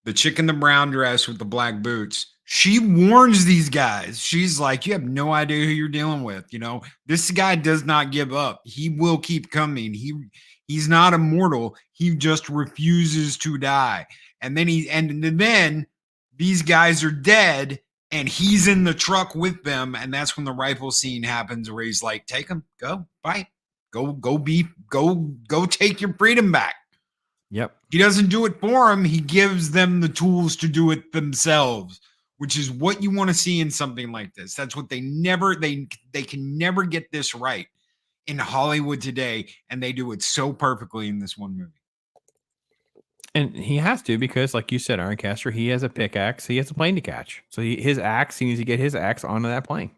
The chick in the brown dress with the black boots, she warns these guys. She's like, you have no idea who you're dealing with. This guy does not give up. He will keep coming. He's not immortal. He just refuses to die. And then these guys are dead, and he's in the truck with them. And that's when the rifle scene happens, where he's like, take him, go, fight, go take your freedom back. Yep. He doesn't do it for them. He gives them the tools to do it themselves, which is what you want to see in something like this. That's what they can never get this right in Hollywood today, and they do it so perfectly in this one movie. And he has to, because like you said, Ironcaster, he has a pickaxe. He has a plane to catch. So he needs to get his axe onto that plane.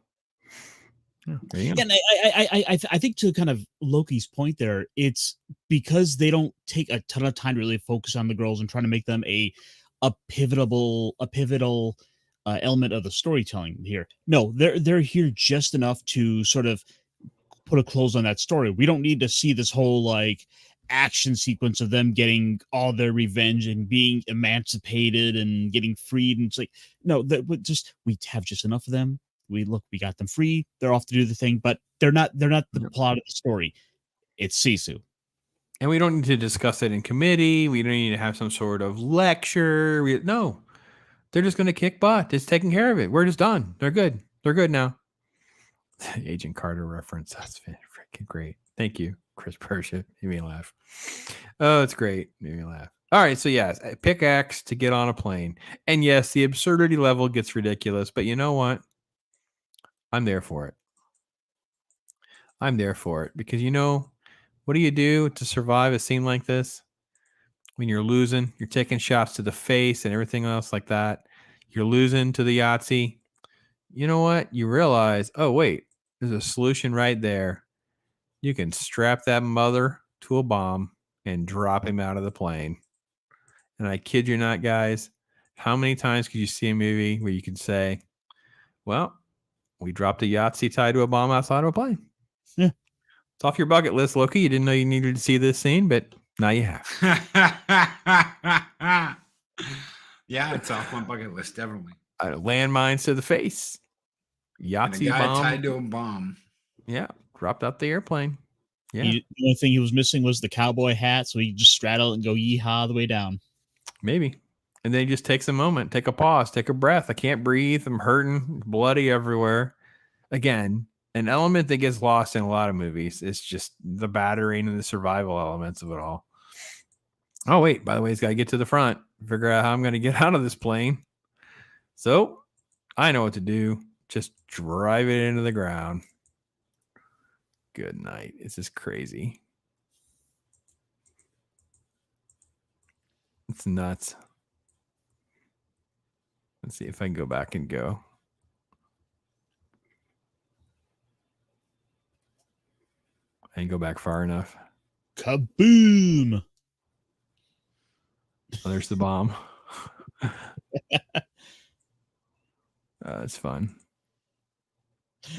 Yeah, there you go. And I think to kind of Loki's point there, it's because they don't take a ton of time to really focus on the girls and trying to make them a pivotal element of the storytelling here. No, they're here just enough to sort of put a close on that story. We don't need to see this whole like action sequence of them getting all their revenge and being emancipated and getting freed. And it's like, no, we have just enough of them we got them free. They're off to do the thing, but they're not the plot of the story. It's Sisu. And we don't need to discuss it in committee. We don't need to have some sort of lecture. No, they're just going to kick butt. It's taking care of it. We're just done. They're good. They're good now. Agent Carter reference. That's freaking great. Thank you, Chris Persia. You made me laugh. Oh, it's great. Made me laugh. All right. So, yes, a pickaxe to get on a plane. And yes, the absurdity level gets ridiculous. But you know what? I'm there for it. I'm there for it. Because, what do you do to survive a scene like this? When you're losing, you're taking shots to the face and everything else like that. You're losing to the Yahtzee. You know what? You realize, oh, wait, there's a solution right there. You can strap that mother to a bomb and drop him out of the plane. And I kid you not, guys, how many times could you see a movie where you could say, well, we dropped a Yahtzee tied to a bomb outside of a plane? Yeah. It's off your bucket list, Loki. You didn't know you needed to see this scene, but now you have. Yeah, it's off my bucket list, definitely. Landmines to the face. Yahtzee bomb tied to a bomb. Yeah, dropped out the airplane. Yeah. The only thing he was missing was the cowboy hat, so he could just straddle it and go yeehaw the way down. Maybe. And then he just takes a moment, take a pause, take a breath. I can't breathe. I'm hurting, bloody everywhere. Again, an element that gets lost in a lot of movies is just the battering and the survival elements of it all. Oh, wait, by the way, he's got to get to the front, figure out how I'm going to get out of this plane. So I know what to do. Just drive it into the ground. Good night. This is crazy. It's nuts. Let's see if I can go back and go. I didn't go back far enough. Kaboom! Oh, there's the bomb. It's fun.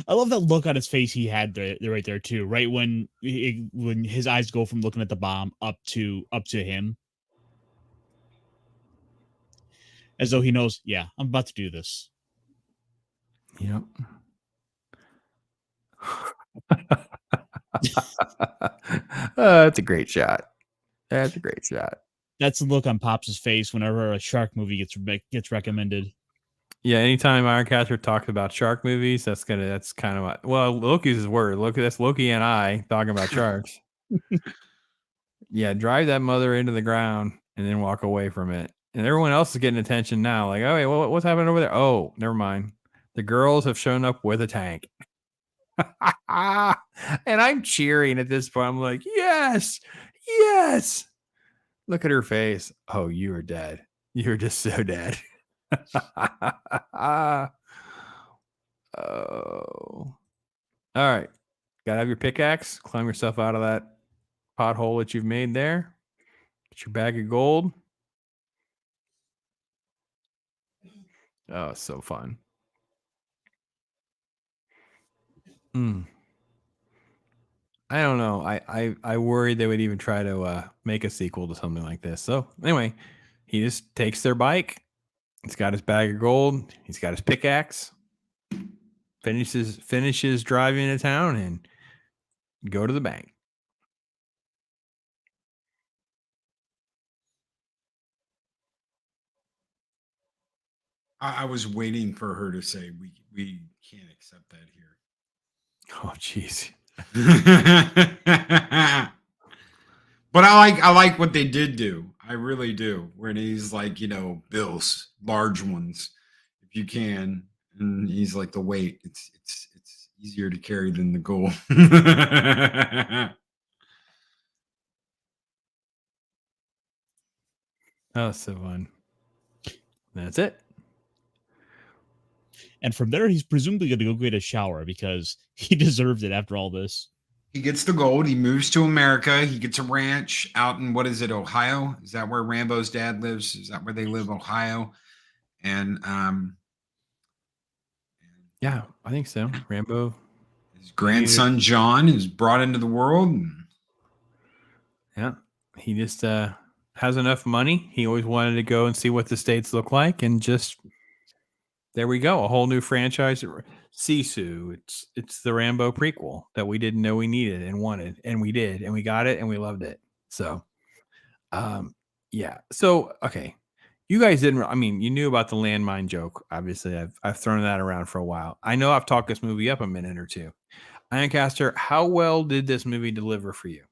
I love that look on his face he had right there too. Right when his eyes go from looking at the bomb up to him, as though he knows, yeah, I'm about to do this. Yep. That's a great shot. That's a great shot. That's the look on Pops' face whenever a shark movie gets recommended. Yeah, anytime IRONCASTER talks about shark movies, that's kind of what. Well, Loki's his word. Loki, that's Loki and I talking about sharks. Yeah, drive that mother into the ground and then walk away from it. And everyone else is getting attention now. Like, oh, wait, what's happening over there? Oh, never mind. The girls have shown up with a tank. And I'm cheering at this point. I'm like, yes, yes. Look at her face. Oh, you are dead. You're just so dead. Oh. All right. Gotta have your pickaxe. Climb yourself out of that pothole that you've made there. Get your bag of gold. Oh, it's so fun. I don't know. I worried they would even try to make a sequel to something like this. So anyway, he just takes their bike. He's got his bag of gold. He's got his pickaxe. Finishes driving to town and go to the bank. I was waiting for her to say we can't accept that here. Oh, jeez. But I like what they did do. I really do. When he's like, bills, large ones, if you can, and he's like, the weight, it's easier to carry than the gold. Oh, so fun. That's it. And from there, he's presumably going to go get a shower because he deserves it after all this. He gets the gold. He moves to America. He gets a ranch out in, what is it, Ohio? Is that where Rambo's dad lives? Is that where they live, Ohio? And yeah, I think so. Rambo. His grandson John is brought into the world. And yeah, he just has enough money. He always wanted to go and see what the states look like, and just there we go, a whole new franchise. SISU. It's the Rambo prequel that we didn't know we needed and wanted, and we did, and we got it, and we loved it. So, yeah. So, okay, you guys didn't. I mean, you knew about the landmine joke. Obviously, I've thrown that around for a while. I know I've talked this movie up a minute or two. Ironcaster, how well did this movie deliver for you?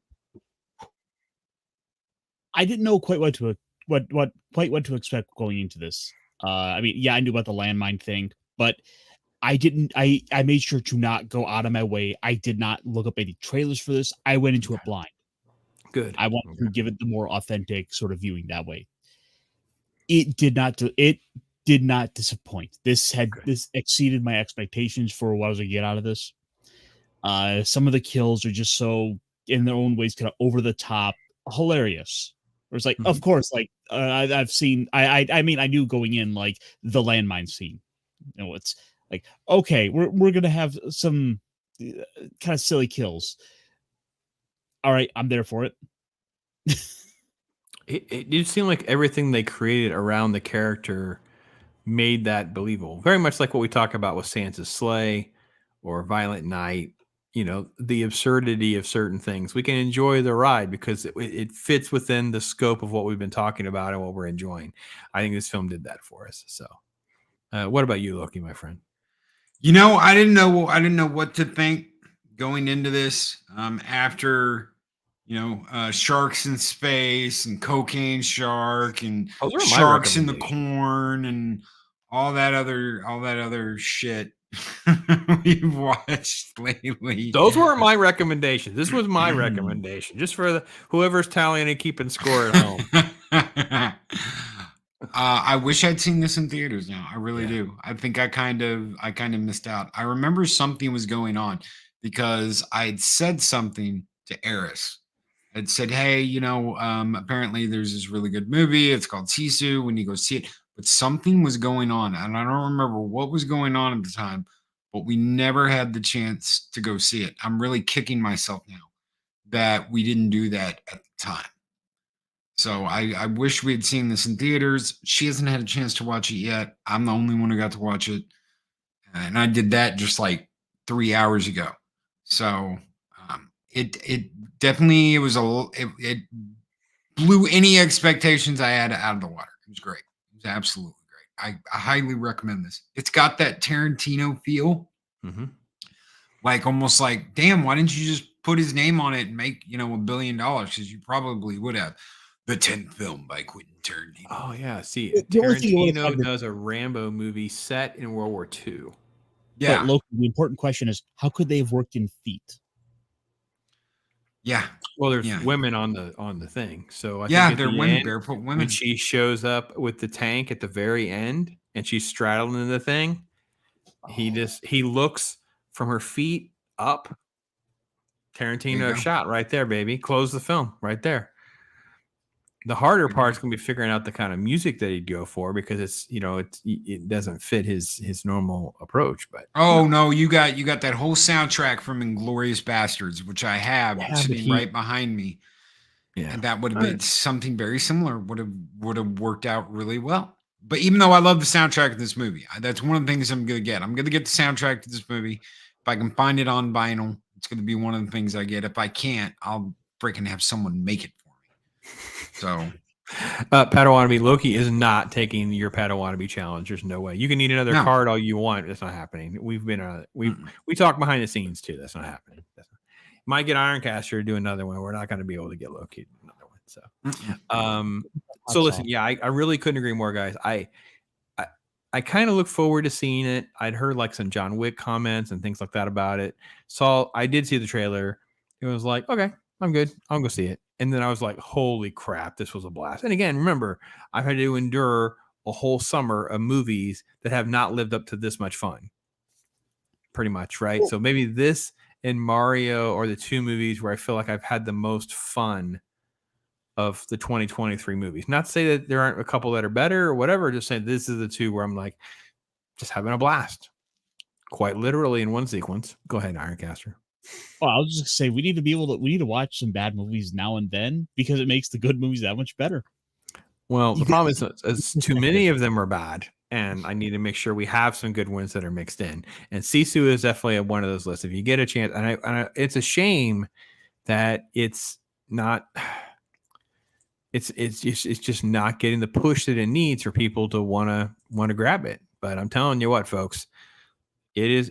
I didn't know quite what to expect going into this. I mean, yeah, I knew about the landmine thing, but I didn't. I made sure to not go out of my way. I did not look up any trailers for this. I went into it blind. Good. I want to give it the more authentic sort of viewing that way. It did not disappoint. This exceeded my expectations for what I was going to get out of this. Some of the kills are just so, in their own ways, kind of over the top, hilarious. Where it's like, of course, like I've seen. I mean, I knew going in, like the landmine scene. You know, it's like, okay, we're gonna have some kind of silly kills. All right, I'm there for it. It did seem like everything they created around the character made that believable. Very much like what we talk about with Sansa's Slay or Violent Night. You know, the absurdity of certain things. We can enjoy the ride because it fits within the scope of what we've been talking about and what we're enjoying. I think this film did that for us. So, what about you, Loki, my friend? You know, I didn't know what to think going into this. After sharks in space and cocaine shark and sharks in the corn and all that other shit we've watched lately. Those weren't my recommendations. This was my recommendation, just for whoever's tallying and keeping score at home. I wish I'd seen this in theaters now. I really do. I think I kind of missed out. I remember something was going on because I'd said something to Eris. I'd said, hey, apparently there's this really good movie. It's called SISU. When you go see it. But something was going on. And I don't remember what was going on at the time, but we never had the chance to go see it. I'm really kicking myself now that we didn't do that at the time. So I wish we had seen this in theaters. She hasn't had a chance to watch it yet. I'm the only one who got to watch it. And I did that just like 3 hours ago. So it definitely it blew any expectations I had out of the water. It was great. It was absolutely great. I highly recommend this. It's got that Tarantino feel. Mm-hmm. Like almost like, damn, why didn't you just put his name on it and make, $1 billion? Because you probably would have. The 10th film by Quentin Tarantino. Oh, yeah. See, Tarantino does a Rambo movie set in World War II. Yeah. But Loki, the important question is, how could they have worked in feet? Yeah. Well, there's women on the thing. So I think they're women, barefoot women. When she shows up with the tank at the very end and she's straddling the thing, he looks from her feet up. Tarantino shot right there, baby. Close the film right there. The harder part is going to be figuring out the kind of music that he'd go for because it doesn't fit his normal approach. But no, you got that whole soundtrack from Inglourious Bastards, which I have sitting right behind me. Yeah, and that would have been something very similar. Would have worked out really well. But even though I love the soundtrack of this movie, that's one of the things I'm going to get. I'm going to get the soundtrack to this movie. If I can find it on vinyl, it's going to be one of the things I get. If I can't, I'll freaking have someone make it. So, Padawannabe Loki is not taking your Padawannabe challenge. There's no way. You can need another card all you want. That's not happening. We've been we talk behind the scenes too. That's not happening. Might get Ironcaster to do another one. We're not going to be able to get Loki another one. So, listen, I really couldn't agree more, guys. I kind of look forward to seeing it. I'd heard like some John Wick comments and things like that about it. So I did see the trailer. It was like, okay, I'm good. I'll go see it. And then I was like, holy crap, this was a blast. And again, remember, I've had to endure a whole summer of movies that have not lived up to this much fun. Pretty much, right? Cool. So maybe this and Mario are the two movies where I feel like I've had the most fun of the 2023 movies. Not to say that there aren't a couple that are better or whatever, just saying this is the two where I'm like, just having a blast. Quite literally in one sequence. Go ahead, Ironcaster. Well, I was just say we need to watch some bad movies now and then because it makes the good movies that much better. Well, the problem is too many of them are bad, and I need to make sure we have some good ones that are mixed in. And Sisu is definitely one of those lists. If you get a chance, and it's a shame that it's not. It's just not getting the push that it needs for people to want to grab it. But I'm telling you what, folks, it's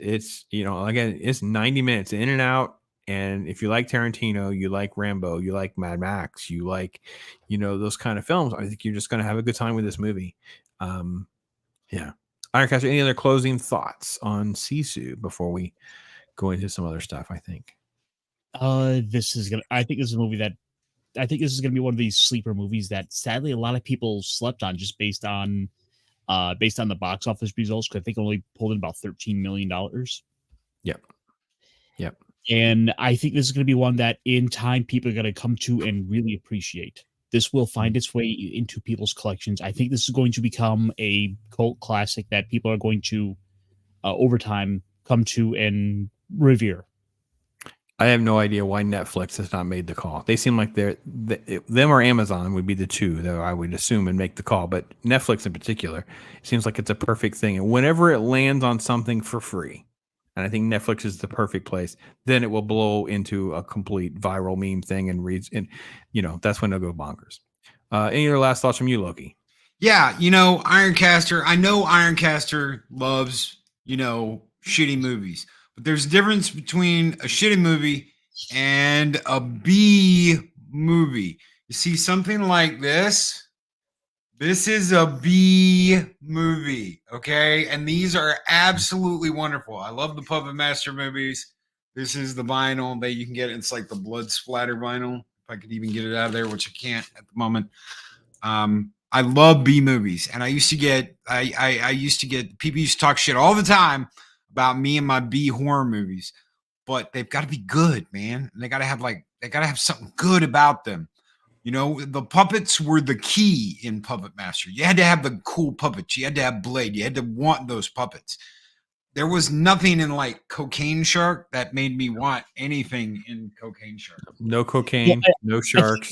again, it's 90 minutes in and out. And if you like Tarantino, you like Rambo, you like Mad Max, you like, those kind of films, I think you're just going to have a good time with this movie. Yeah. Ironcaster, any other closing thoughts on Sisu before we go into some other stuff? I think this is a movie that I think this is going to be one of these sleeper movies that sadly a lot of people slept on just based on the box office results. Because I think it only pulled in about $13 million. Yep. And I think this is going to be one that in time people are going to come to and really appreciate. This will find its way into people's collections. I think this is going to become a cult classic that people are going to, over time, come to and revere. I have no idea why Netflix has not made the call. They seem like them or Amazon would be the two that I would assume and make the call. But Netflix in particular, it seems like it's a perfect thing. And whenever it lands on something for free, and I think Netflix is the perfect place, then it will blow into a complete viral meme thing and that's when they'll go bonkers. Any other last thoughts from you, Loki? Yeah, Ironcaster. I know Ironcaster loves, shitty movies. But there's a difference between a shitty movie and a B movie. You see something like this? This is a B movie, okay? And these are absolutely wonderful. I love the Puppet Master movies. This is the vinyl that you can get. It's like the blood splatter vinyl. If I could even get it out of there, which I can't at the moment. I love B movies, and I used to get people used to talk shit all the time about me and my B horror movies, but they've got to be good, man. And they got to have something good about them. The puppets were the key in Puppet Master. You had to have the cool puppets. You had to have Blade. You had to want those puppets. There was nothing in like Cocaine Shark that made me want anything in Cocaine Shark. No cocaine, no sharks.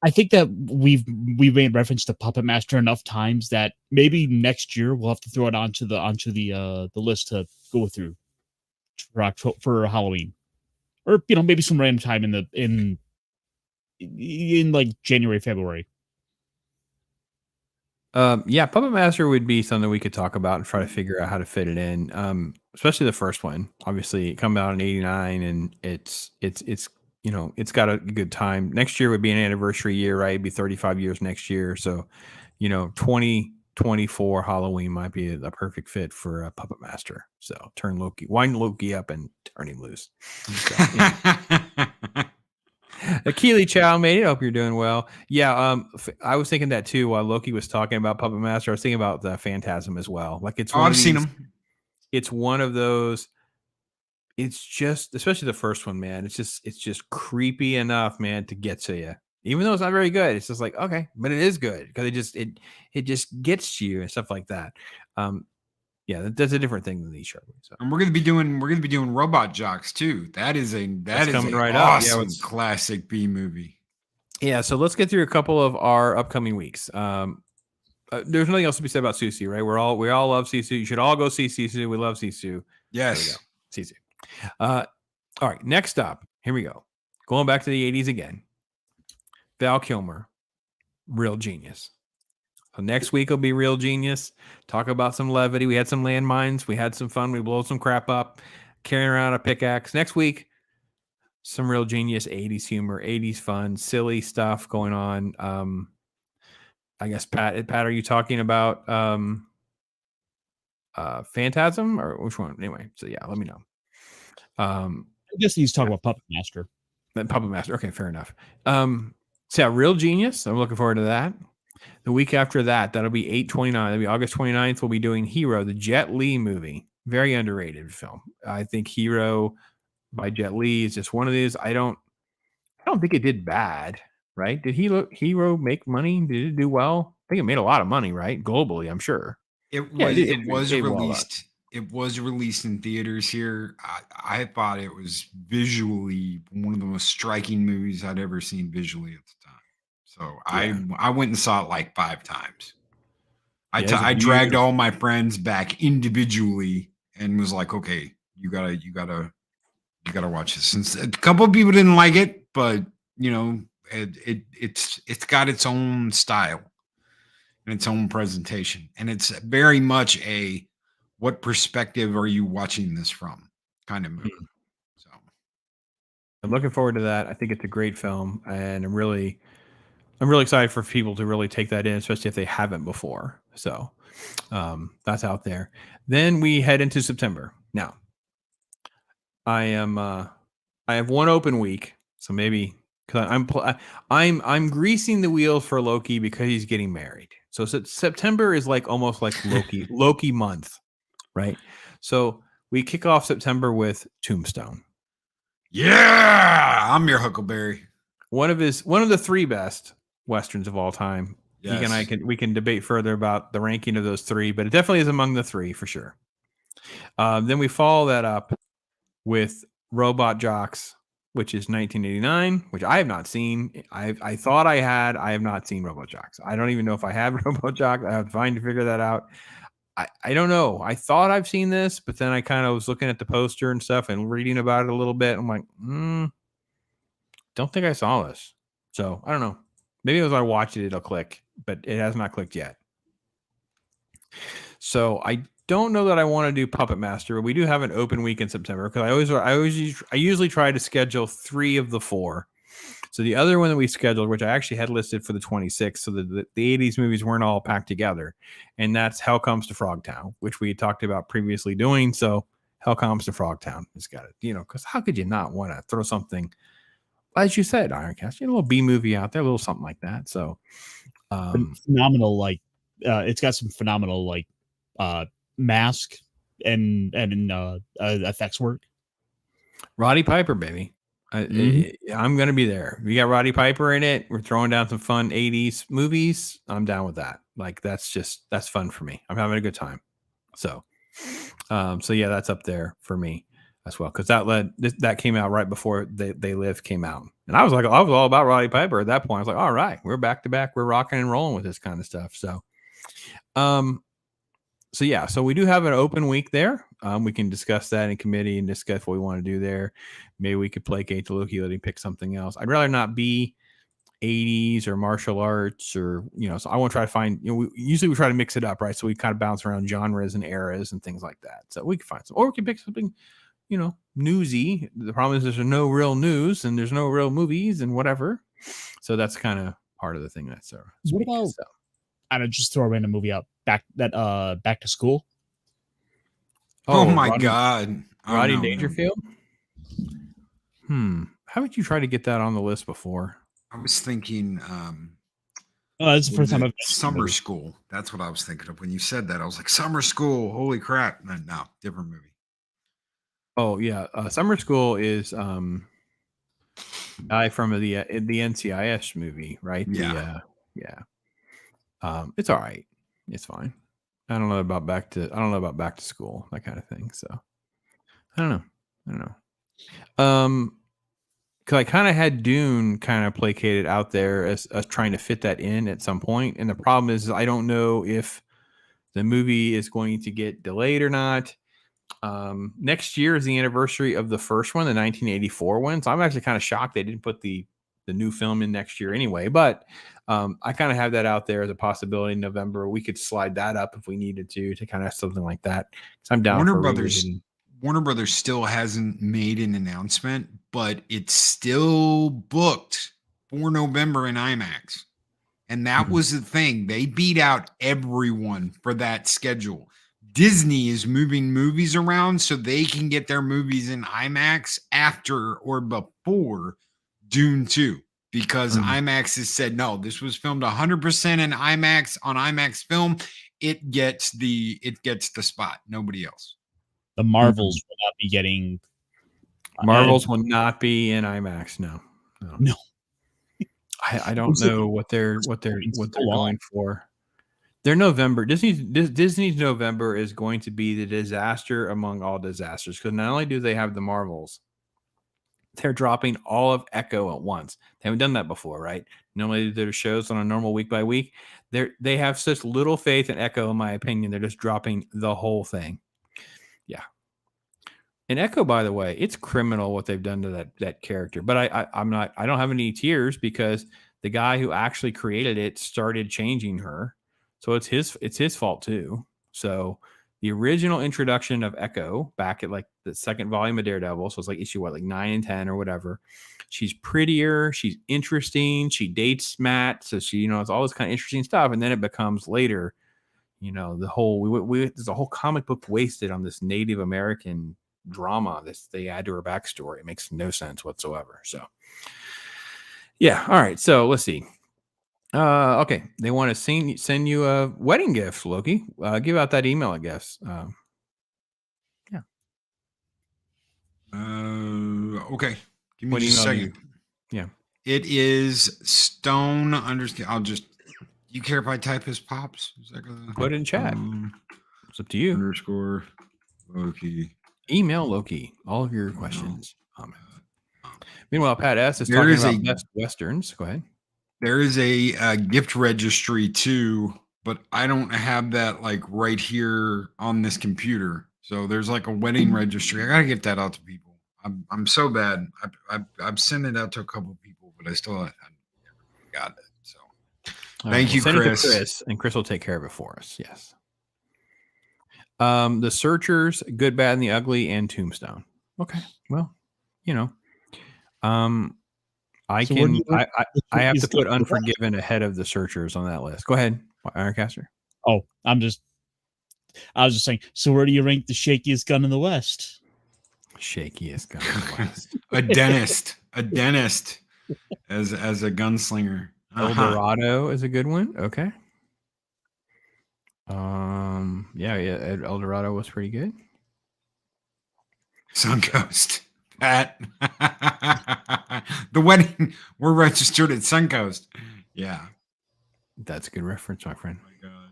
I think that we've made reference to Puppet Master enough times that maybe next year we'll have to throw it onto the list to go through for Halloween, or maybe some random time in like January, February. Puppet Master would be something we could talk about and try to figure out how to fit it in. Especially the first one. Obviously, it came out in '89, and it's got a good time. Next year would be an anniversary year, right? It'd be 35 years next year. So, 2024 Halloween might be a perfect fit for a Puppet Master. So wind Loki up and turn him loose. So, Akili Chow made it. Hope you're doing well. Yeah, I was thinking that too while Loki was talking about Puppet Master. I was thinking about the Phantasm as well. Like I've seen them. It's one of those. It's just, especially the first one, man. It's just creepy enough, man, to get to you. Even though it's not very good, it's just like, okay, but it is good because it just gets to you and stuff like that. That's a different thing than these shows. So. And we're gonna be doing Robot Jocks too. That is coming right awesome up. Yeah, classic B movie. Yeah, so let's get through a couple of our upcoming weeks. There's nothing else to be said about Sisu, right? We all love Sisu. You should all go see Sisu. We love Sisu. Yes, Sisu. All right, next up, here we go. Going back to the 80s again. Val Kilmer, Real Genius. So next week will be Real Genius. Talk about some levity. We had some landmines. We had some fun. We blow some crap up, carrying around a pickaxe. Next week, some Real Genius 80s humor, 80s fun, silly stuff going on. I guess, Pat, are you talking about Phantasm or which one? Anyway, so yeah, let me know. I guess he's talking about Puppet Master. Puppet Master. Okay, fair enough. So yeah, Real Genius. I'm looking forward to that. The week after that, that'll be 8/29. That'll be August 29th. We'll be doing Hero, the Jet Li movie. Very underrated film. I think Hero by Jet Li is just one of these. I don't think it did bad, right? Did Hero make money? Did it do well? I think it made a lot of money, right? Globally, I'm sure. It was released. It was released in theaters here. I thought it was visually one of the most striking movies I'd ever seen visually at the time. So yeah. I went and saw it like 5 times. I dragged all my friends back individually and was like, okay, you gotta watch this. Since a couple of people didn't like it, but you know, it's got its own style and its own presentation, and it's very much a what perspective are you watching this from kind of movie. So I'm looking forward to that. I think it's a great film, and I'm really excited for people to really take that in, especially if they haven't before. So that's out there. Then we head into September. Now, I have one open week, so maybe because I'm greasing the wheels for Loki because he's getting married. So September is like almost like Loki month, right? So we kick off September with Tombstone. yeah, I'm your Huckleberry. One of the three best Westerns of all time. Yes. We can debate further about the ranking of those three, but it definitely is among the three for sure. Then we follow that up with Robot Jocks, which is 1989, which I have not seen. I thought I had. I have not seen Robot Jocks. I don't even know if I have Robot Jocks. I have to find to figure that out. I don't know. I thought I've seen this, but then I kind of was looking at the poster and stuff and reading about it a little bit. I'm like, don't think I saw this. So I don't know. Maybe as I watch it, it'll click, but it has not clicked yet. So I don't know that I want to do Puppet Master, but we do have an open week in September because I usually try to schedule 3 of the 4. So the other one that we scheduled, which I actually had listed for the 26th, so the 80s movies weren't all packed together, and that's Hell Comes to Frogtown, which we talked about previously doing. So Hell Comes to Frogtown has got it, because how could you not want to throw something, as you said, Ironcast, a little B movie out there, a little something like that. So phenomenal, like it's got some phenomenal like mask and effects work. Roddy Piper, baby. I'm going to be there. We got Roddy Piper in it. We're throwing down some fun 80s movies. I'm down with that. Like, that's fun for me. I'm having a good time. So yeah, that's up there for me as well. Cause that came out right before They Live came out. And I was all about Roddy Piper at that point. I was like, all right, we're back to back. We're rocking and rolling with this kind of stuff. So, yeah, so we do have an open week there. We can discuss that in committee and discuss what we want to do there. Maybe we could placate to Loki, let him pick something else. I'd rather not be 80s or martial arts or, so I want to try to find, usually we try to mix it up, right? So we kind of bounce around genres and eras and things like that. So we can find some, or we can pick something, newsy. The problem is there's no real news and there's no real movies and whatever. So that's kind of part of the thing that's what about, I don't know, just throw a random movie out, Back to School. Oh my God. Rodney Dangerfield. Haven't you tried to get that on the list before? I was thinking that's the first time I've Summer School. That's what I was thinking of when you said that. I was like, Summer School, holy crap. No, different movie. Oh yeah. Summer School is guy from the NCIS movie, right? Yeah. It's all right. It's fine. I don't know about back to school, that kind of thing. So I don't know. Because I kind of had Dune kind of placated out there as trying to fit that in at some point. And the problem is I don't know if the movie is going to get delayed or not. Next year is the anniversary of the first one, the 1984 one. So I'm actually kind of shocked they didn't put the new film in next year anyway. But I kind of have that out there as a possibility in November. We could slide that up if we needed to kind of have something like that. So I'm down Warner Brothers still hasn't made an announcement, but it's still booked for November in IMAX. And that was the thing. They beat out everyone for that schedule. Disney is moving movies around so they can get their movies in IMAX after or before Dune 2, because IMAX has said, no, this was filmed 100% in IMAX on IMAX film. It gets the spot. Nobody else. The Marvels will not be getting. Marvels will not be in IMAX. No. I don't know what they're going for. Their November, Disney's November is going to be the disaster among all disasters, because not only do they have the Marvels, they're dropping all of Echo at once. They haven't done that before, right? Normally they do their shows on a normal week by week. They have such little faith in Echo, in my opinion. They're just dropping the whole thing. Yeah. And Echo, by the way, it's criminal what they've done to that character. But I don't have any tears because the guy who actually created it started changing her. So it's his fault too. So the original introduction of Echo back at like the second volume of Daredevil, so it's like issue like 9 and 10 or whatever. She's prettier, she's interesting, she dates Matt, so she, it's all this kind of interesting stuff. And then it becomes later, the whole there's a whole comic book wasted on this Native American drama they add to her backstory. It makes no sense whatsoever. So yeah, all right. So let's see. Okay, they want to send you a wedding gift, Loki. Give out that email, I guess. Yeah. Okay. Give me What just a email second. Yeah. It is Stone underscore. You care if I type his pops? Is that gonna, put it in chat. It's up to you. Underscore Loki. Email Loki all of your questions, comments. Meanwhile, Pat S is talking about best westerns. Go ahead. There is a gift registry too, but I don't have that like right here on this computer. So there's like a wedding registry. I gotta get that out to people. I'm so bad. I've sent it out to a couple of people, but I still haven't got it. So thank you, send Chris. It to Chris, and Chris will take care of it for us. Yes. The Searchers, Good, Bad, and the Ugly, and Tombstone. Okay. Well, I have to put Unforgiven ahead of the Searchers on that list. Go ahead, Ironcaster. Oh, I was just saying. So where do you rank the shakiest gun in the West? Shakiest gun in the West. a dentist as a gunslinger. El Dorado is a good one. Okay. Yeah, El Dorado was pretty good. Suncoast. Pat. The wedding, we're registered at Suncoast. Yeah. That's a good reference, my friend. Oh my God.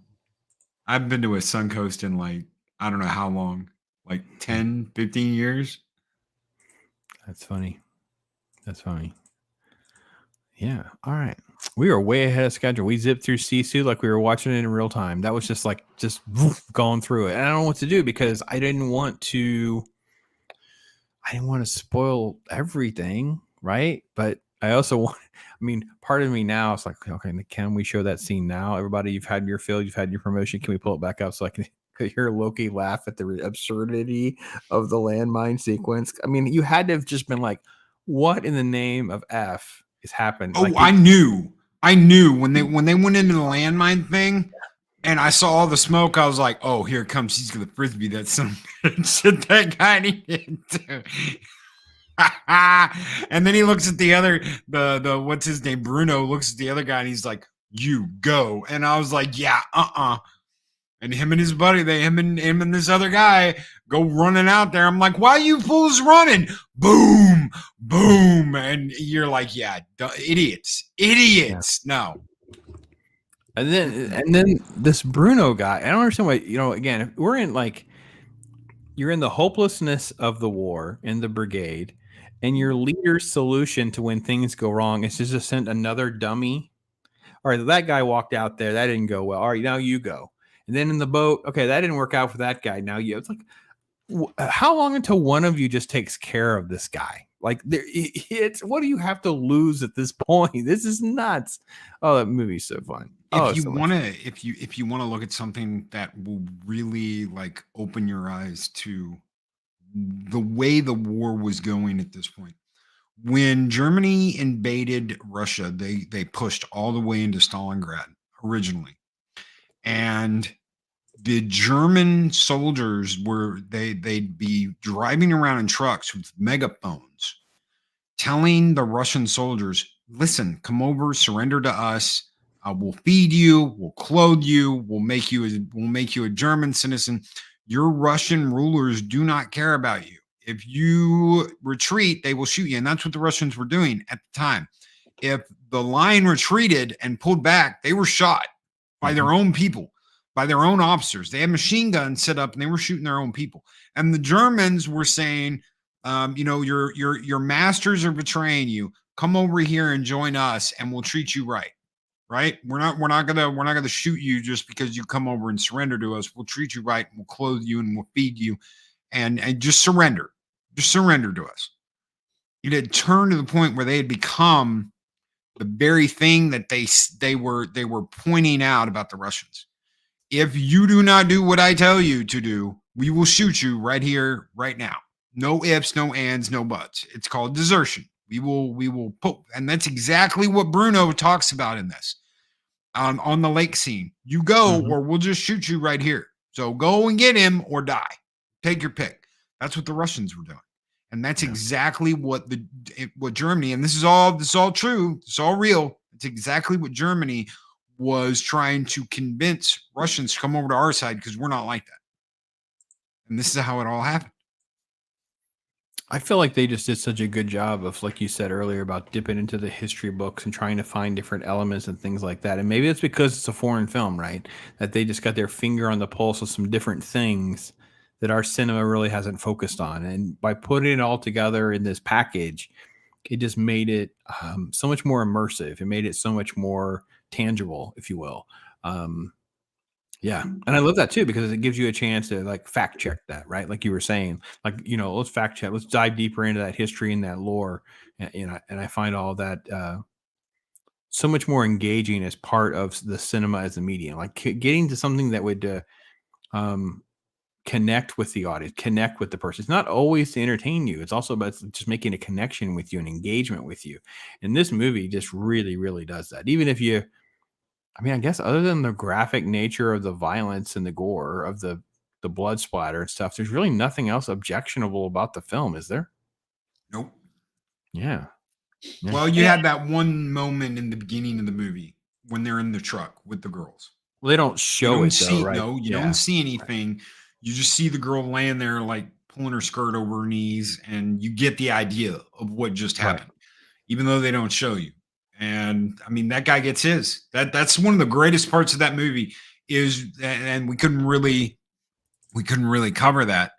I've been to a Suncoast in like, I don't know how long, like 10, 15 years. That's funny. Yeah. All right. We are way ahead of schedule. We zipped through SISU like we were watching it in real time. That was just going through it. And I don't know what to do because I didn't want to spoil everything, right? But I also part of me now is like, okay, can we show that scene now? Everybody, you've had your fill, you've had your promotion. Can we pull it back up so I can hear Loki laugh at the absurdity of the landmine sequence? You had to have just been like, what in the name of F is happening? Oh, I knew when they went into the landmine thing and I saw all the smoke, I was like, oh, here it comes. He's going to frisbee that son of a shit that guy needed to. And then he looks at the other, the what's his name? Bruno looks at the other guy and he's like, you go. And I was like, yeah, And him and his buddy, him and this other guy go running out there. I'm like, why are you fools running? Boom, boom. And you're like, yeah, idiots. Yeah. No. And then this Bruno guy, I don't understand why, again, if we're in you're in the hopelessness of the war in the brigade, and your leader's solution to when things go wrong is just to send another dummy. All right, that guy walked out there. That didn't go well. All right, now you go. And then in the boat, okay, that didn't work out for that guy. Now it's like, how long until one of you just takes care of this guy? What do you have to lose at this point? This is nuts. Oh, that movie's so fun. If you want to look at something that will really open your eyes to the way the war was going at this point, when Germany invaded Russia, they pushed all the way into Stalingrad originally, and the German soldiers they'd be driving around in trucks with megaphones, telling the Russian soldiers, "Listen, come over, surrender to us. We'll feed you, we'll clothe you, we'll make you a German citizen. Your Russian rulers do not care about you. If you retreat, they will shoot you." And that's what the Russians were doing at the time. If the line retreated and pulled back, they were shot by their own people, by their own officers. They had machine guns set up and they were shooting their own people. And the Germans were saying, your masters are betraying you. Come over here and join us, and we'll treat you right. Right? We're not gonna shoot you just because you come over and surrender to us. We'll treat you right, and we'll clothe you, and we'll feed you, and just surrender. Just surrender to us. It had turned to the point where they had become the very thing that they were pointing out about the Russians. If you do not do what I tell you to do, we will shoot you right here, right now. No ifs, no ands, no buts. It's called desertion. We will put, and that's exactly what Bruno talks about in this. On the lake scene, you go, or we'll just shoot you right here. So go and get him or die. Take your pick. That's what the Russians were doing, and that's exactly what Germany. And this is all true. It's all real. It's exactly what Germany was trying to convince Russians to come over to our side, because we're not like that. And this is how it all happened. I feel like they just did such a good job of, like you said earlier, about dipping into the history books and trying to find different elements and things like that. And maybe it's because it's a foreign film, right? That they just got their finger on the pulse of some different things that our cinema really hasn't focused on. And by putting it all together in this package, it just made it so much more immersive. It made it so much more tangible, if you will. Yeah. And I love that too, because it gives you a chance to like fact check that, right? Like you were saying, like, let's fact check, let's dive deeper into that history and that lore. And I find all that so much more engaging as part of the cinema as a medium, like getting to something that would connect with the audience, connect with the person. It's not always to entertain you. It's also about just making a connection with you and engagement with you. And this movie just really, really does that. Even if you, I guess other than the graphic nature of the violence and the gore of the blood splatter and stuff, there's really nothing else objectionable about the film, is there? Nope. Yeah. Well, you had that one moment in the beginning of the movie when they're in the truck with the girls. Well, they don't show it though, right? No, you don't see anything. You just see the girl laying there, like pulling her skirt over her knees, and you get the idea of what just happened, even though they don't show you. And that guy gets his. That's one of the greatest parts of that movie is, and we couldn't really cover that.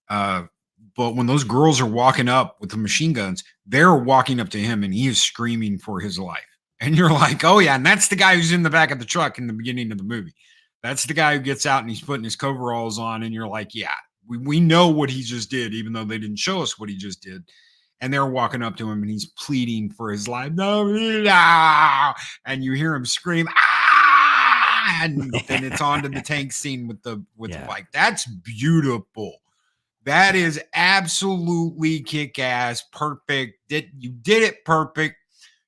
But when those girls are walking up with the machine guns, they're walking up to him, and he is screaming for his life. And you're like, oh yeah, and that's the guy who's in the back of the truck in the beginning of the movie. That's the guy who gets out and he's putting his coveralls on, and you're like, yeah, we know what he just did, even though they didn't show us what he just did. And they're walking up to him, and he's pleading for his life. No, and you hear him scream, ah! And then it's on to the tank scene with the bike. That's beautiful. That is absolutely kick-ass, perfect. You did it perfect.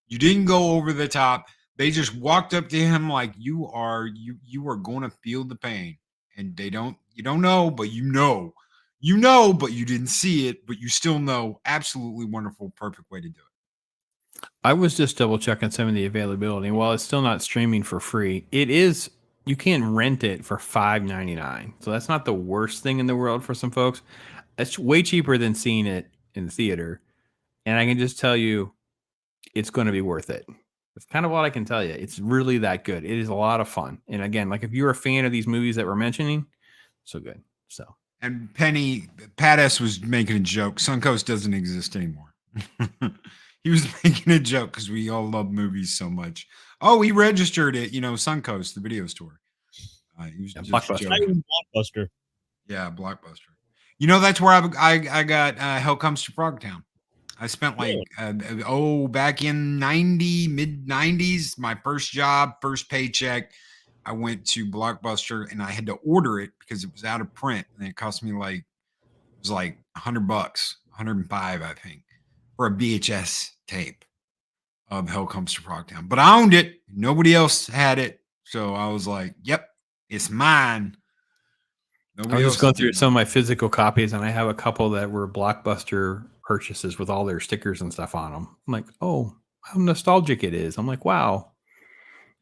You didn't go over the top. They just walked up to him like you are going to feel the pain. And you don't know, but you know. You know, but you didn't see it, but you still know. Absolutely wonderful, perfect way to do it. I was just double checking some of the availability. While it's still not streaming for free, you can rent it for $5.99. So that's not the worst thing in the world for some folks. It's way cheaper than seeing it in the theater. And I can just tell you, it's going to be worth it. It's kind of what I can tell you. It's really that good. It is a lot of fun. And again, like if you're a fan of these movies that we're mentioning, so good. So. And Pat S was making a joke. Suncoast doesn't exist anymore. He was making a joke because we all love movies so much. Oh, he registered at Suncoast, the video store. He was just Blockbuster. Yeah, Blockbuster. That's where I got Hell Comes to Frogtown. I spent back in mid 90s, my first job, first paycheck. I went to Blockbuster and I had to order it because it was out of print, and it cost me $100, $105, I think, for a VHS tape of Hell Comes to Frogtown. But I owned it. Nobody else had it. So I was like, yep, it's mine. I was just going through some of my physical copies, and I have a couple that were Blockbuster purchases with all their stickers and stuff on them. I'm like, oh, how nostalgic it is. I'm like, wow.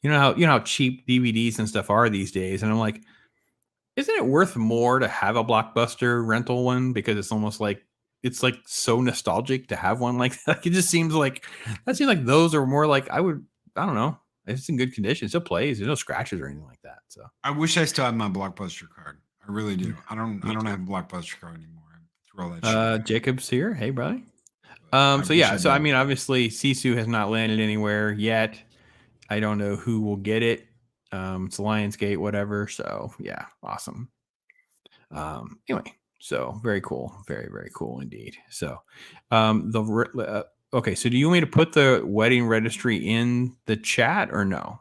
You know how cheap DVDs and stuff are these days. And I'm like, isn't it worth more to have a Blockbuster rental one? Because it's almost like, it's like so nostalgic to have one like that. It just seems like, those are more like, I don't know. It's in good condition. It still plays. There's no scratches or anything like that. So I wish I still had my Blockbuster card. I really do. I don't have a Blockbuster card anymore. I through all that shit. Jacob's here. Hey, buddy. I So wish yeah, I so I did. mean, obviously, Sisu has not landed anywhere yet. I don't know who will get it. It's Lionsgate, whatever. So yeah, awesome. Anyway, so very cool, very very cool indeed. So, okay. So do you want me to put the wedding registry in the chat or no?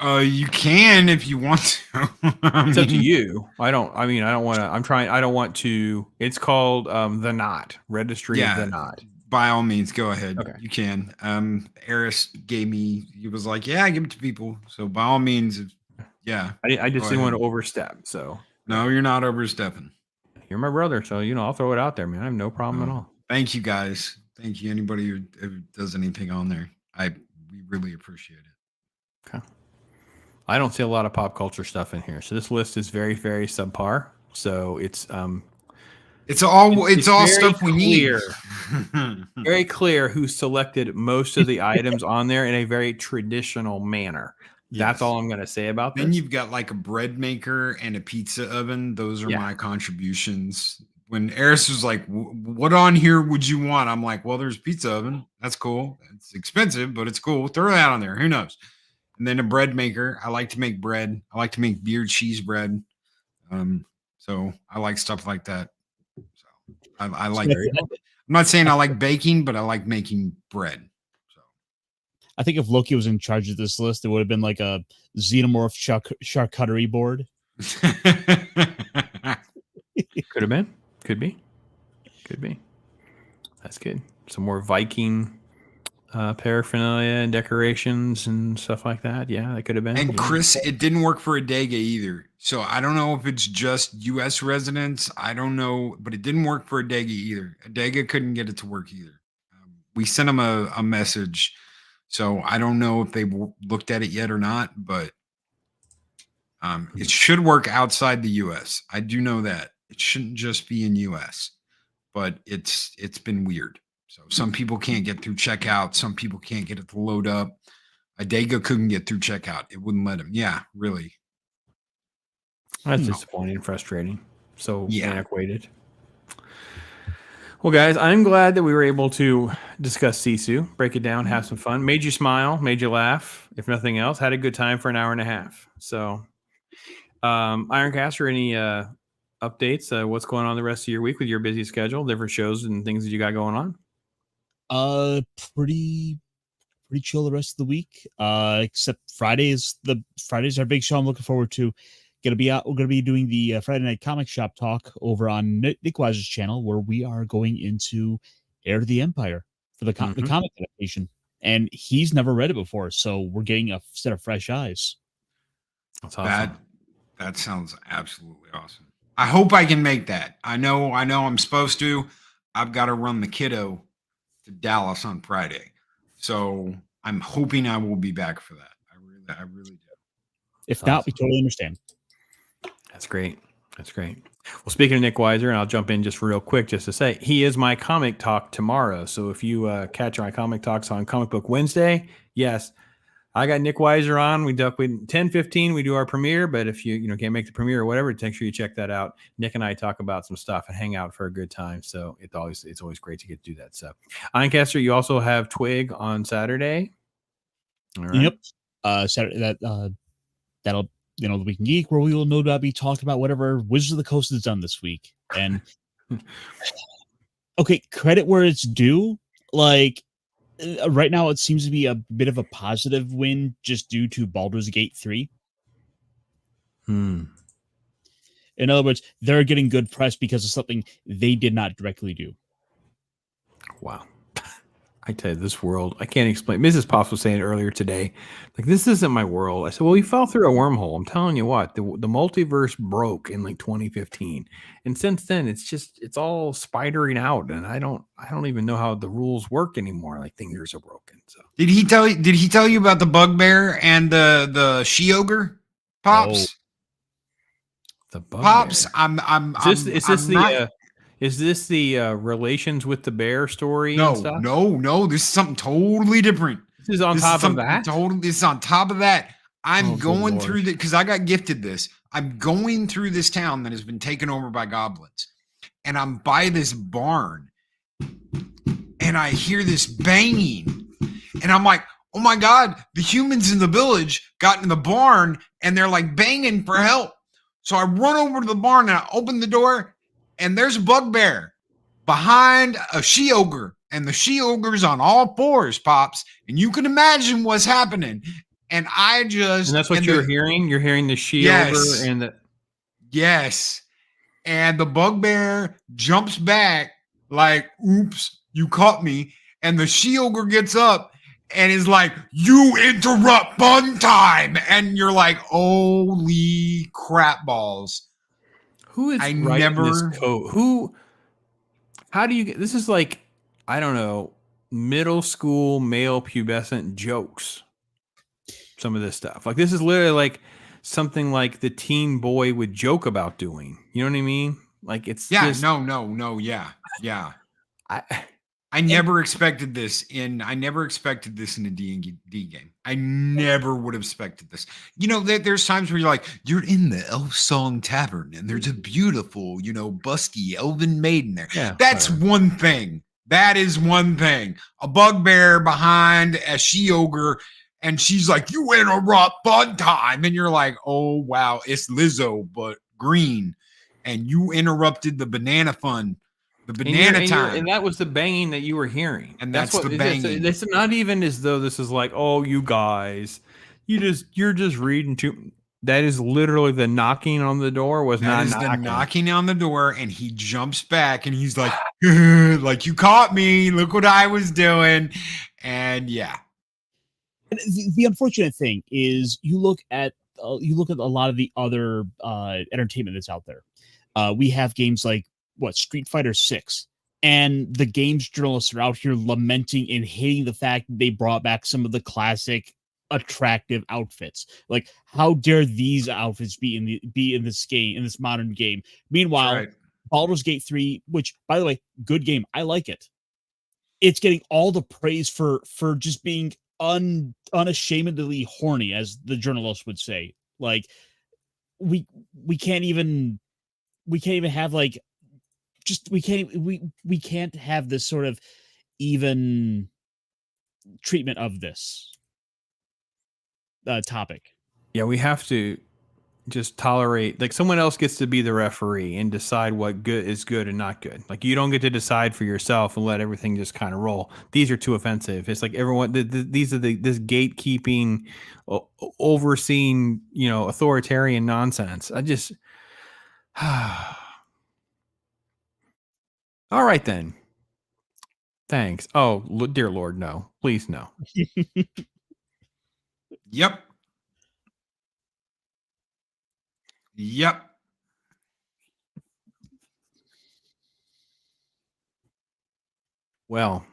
You can if you want to. It's up to you. I don't want to. I don't want to. It's called the Knot Registry of the Knot. By all means, go ahead. Okay. You can. Eris gave me. He was like, "Yeah, I give it to people." So by all means, yeah. I just didn't want to overstep. So no, you're not overstepping. You're my brother, so I'll throw it out there, man. I have no problem at all. Thank you, guys. Thank you, anybody who does anything on there. We really appreciate it. Okay. I don't see a lot of pop culture stuff in here, so this list is very, very subpar. So it's all stuff we need. Very clear who selected most of the items on there in a very traditional manner. Yes. That's all I'm going to say about this. Then you've got like a bread maker and a pizza oven. Those are my contributions. When Eris was like, "What on here would you want?" I'm like, "Well, there's pizza oven. That's cool. It's expensive, but it's cool. Throw that on there. Who knows?" And then a bread maker. I like to make bread. I like to make beer cheese bread. So I like stuff like that. So I like. I'm not saying I like baking, but I like making bread. So I think if Loki was in charge of this list, it would have been like a xenomorph charcuterie board. Could have been. Could be. Could be. That's good. Some more Viking paraphernalia and decorations and stuff like that. Yeah, that could have been. And Chris, it didn't work for Adega either. So I don't know if it's just U.S. residents. I don't know, but it didn't work for Adega either. Adega couldn't get it to work either. We sent them a message. So I don't know if they've looked at it yet or not, but it should work outside the U.S. I do know that. It shouldn't just be in U.S., but it's been weird. So some people can't get through checkout. Some people can't get it to load up. Adega couldn't get through checkout. It wouldn't let him. Yeah, really. That's disappointing and frustrating. So antiquated. Well, guys, I'm glad that we were able to discuss Sisu, break it down, have some fun. Made you smile, made you laugh, if nothing else. Had a good time for an hour and a half. So, Ironcaster, any updates? What's going on the rest of your week with your busy schedule, different shows and things that you got going on? Pretty chill the rest of the week. Except Friday's our big show. I'm looking forward to. We're gonna be doing the Friday Night Comic Shop talk over on Nick Wise's channel, where we are going into Heir to the Empire for the comic adaptation, and he's never read it before, so we're getting a set of fresh eyes. That's awesome. That sounds absolutely awesome. I hope I can make that. I know I'm supposed to. I've got to run the kiddo to Dallas on Friday. So I'm hoping I will be back for that. I really do. If not, we totally understand. That's great. That's great. Well, speaking of Nick Weiser, and I'll jump in just real quick just to say, he is my comic talk tomorrow. So if you catch my comic talks on Comic Book Wednesday, yes, I got Nick Weiser on. We 10:15. We do our premiere, but if you can't make the premiere or whatever, make sure you check that out. Nick and I talk about some stuff and hang out for a good time. So it's always great to get to do that. So, Ironcaster, you also have Twig on Saturday. All right. Yep. Saturday that'll the Week in Geek, where we will no doubt be talking about whatever Wizards of the Coast has done this week. And okay, credit where it's due. Like, right now, it seems to be a bit of a positive win just due to Baldur's Gate 3. In other words, they're getting good press because of something they did not directly do. Wow. I tell you, this world, I can't explain. Mrs. Pops was saying earlier today, like, this isn't my world. I said, well, we fell through a wormhole. I'm telling you what, the multiverse broke in like 2015. And since then, it's all spidering out. And I don't even know how the rules work anymore. Like, things are broken. So did he tell you about the bugbear and the she-ogre, Pops? Oh, the bugbear. Pops, Is this the relations with the bear story? No, and stuff? No. This is something totally different. This is on top of that. This is on top of that. I'm going through because I got gifted this. I'm going through this town that has been taken over by goblins, and I'm by this barn, and I hear this banging, and I'm like, oh my God, the humans in the village got in the barn, and they're like banging for help. So I run over to the barn, and I open the door, and there's a bugbear behind a she-ogre, and the she-ogre's on all fours, Pops, and you can imagine what's happening. And I just... And that's what you're hearing? You're hearing the she-ogre and the... Yes. And the bugbear jumps back like, oops, you caught me. And the she-ogre gets up and is like, you interrupt fun time. And you're like, holy crap balls. Who is writing this code? How do you get... This is like, I don't know, middle school male pubescent jokes. Some of this stuff. Like, this is literally like something like the teen boy would joke about doing. You know what I mean? Like, it's just, no. Yeah. I never expected this in a D&D game. I never would have expected this. You know, there's times where you're like, you're in the Elf Song Tavern and there's a beautiful, you know, busky elven maiden there. Yeah, that's one thing. That is one thing. A bugbear behind a she-ogre, and she's like, you interrupt fun time. And you're like, oh, wow, it's Lizzo, but green. And you interrupted the banana fun, the banana time. And that was the banging that you were hearing. And that's what the banging. It's not even as though this is like, oh, you guys, you're just reading too. That is literally the knocking on the door was not knocking. The knocking on the door, and he jumps back, and he's like, like, you caught me. Look what I was doing. And yeah. The unfortunate thing is you look at a lot of the other entertainment that's out there. We have games like Street Fighter 6, and the games journalists are out here lamenting and hating the fact that they brought back some of the classic attractive outfits. Like, how dare these outfits be in this game, in this modern game? Meanwhile, Baldur's Gate 3, which, by the way, good game. I like it. It's getting all the praise for just being unashamedly horny, as the journalists would say. Like, we can't even have like, just we can't have this sort of even treatment of this topic. Yeah, we have to just tolerate, like, someone else gets to be the referee and decide what good is good and not good. Like, you don't get to decide for yourself and let everything just kind of roll. These are too offensive. It's like everyone, these are this gatekeeping, overseeing, you know, authoritarian nonsense. I just, all right then. Thanks. Oh, dear Lord, no. Please, no. Yep. Well,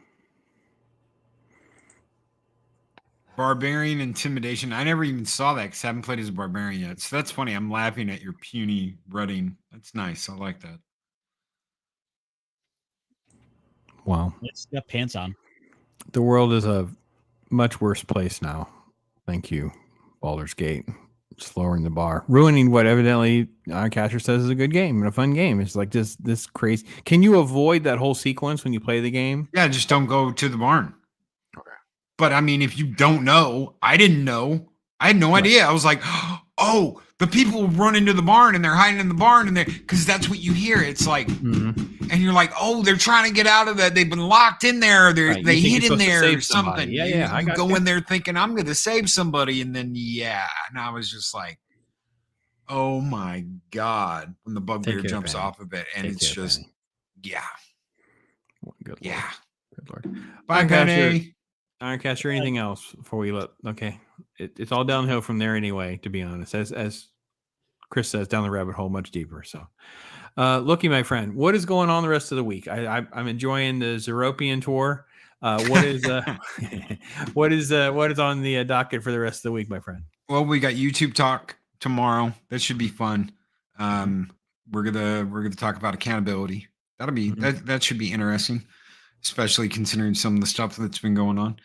barbarian intimidation. I never even saw that because I haven't played as a barbarian yet. So that's funny. I'm laughing at your puny rutting. That's nice. I like that. wow. It's got pants on. The world is a much worse place now. Thank you, Baldur's Gate. Just lowering the bar, ruining what evidently IRONCASTER says is a good game and a fun game. It's like this crazy. Can you avoid that whole sequence when you play the game? Yeah, just don't go to the barn. Okay. But I mean, if you don't know, I didn't know. I had no idea. I was like, oh, the people run into the barn and they're hiding in the barn, and they, because that's what you hear. It's like, and you're like, oh, they're trying to get out of that. They've been locked in there. They hid in there or something. Yeah. You go in there thinking I'm going to save somebody, and then and I was just like, oh my God, when the bugbear jumps off of it, and it's just, Good Lord. Yeah. Good Lord. Bye, Penny. IRONCASTER, anything else before we let? Okay, it's all downhill from there anyway. To be honest, as Chris says, down the rabbit hole much deeper. So, LOKI, my friend, what is going on the rest of the week? I'm enjoying the Zeropian tour. What is what is on the docket for the rest of the week, my friend? Well, we got YouTube talk tomorrow. That should be fun. We're gonna talk about accountability. That'll be that should be interesting, especially considering some of the stuff that's been going on.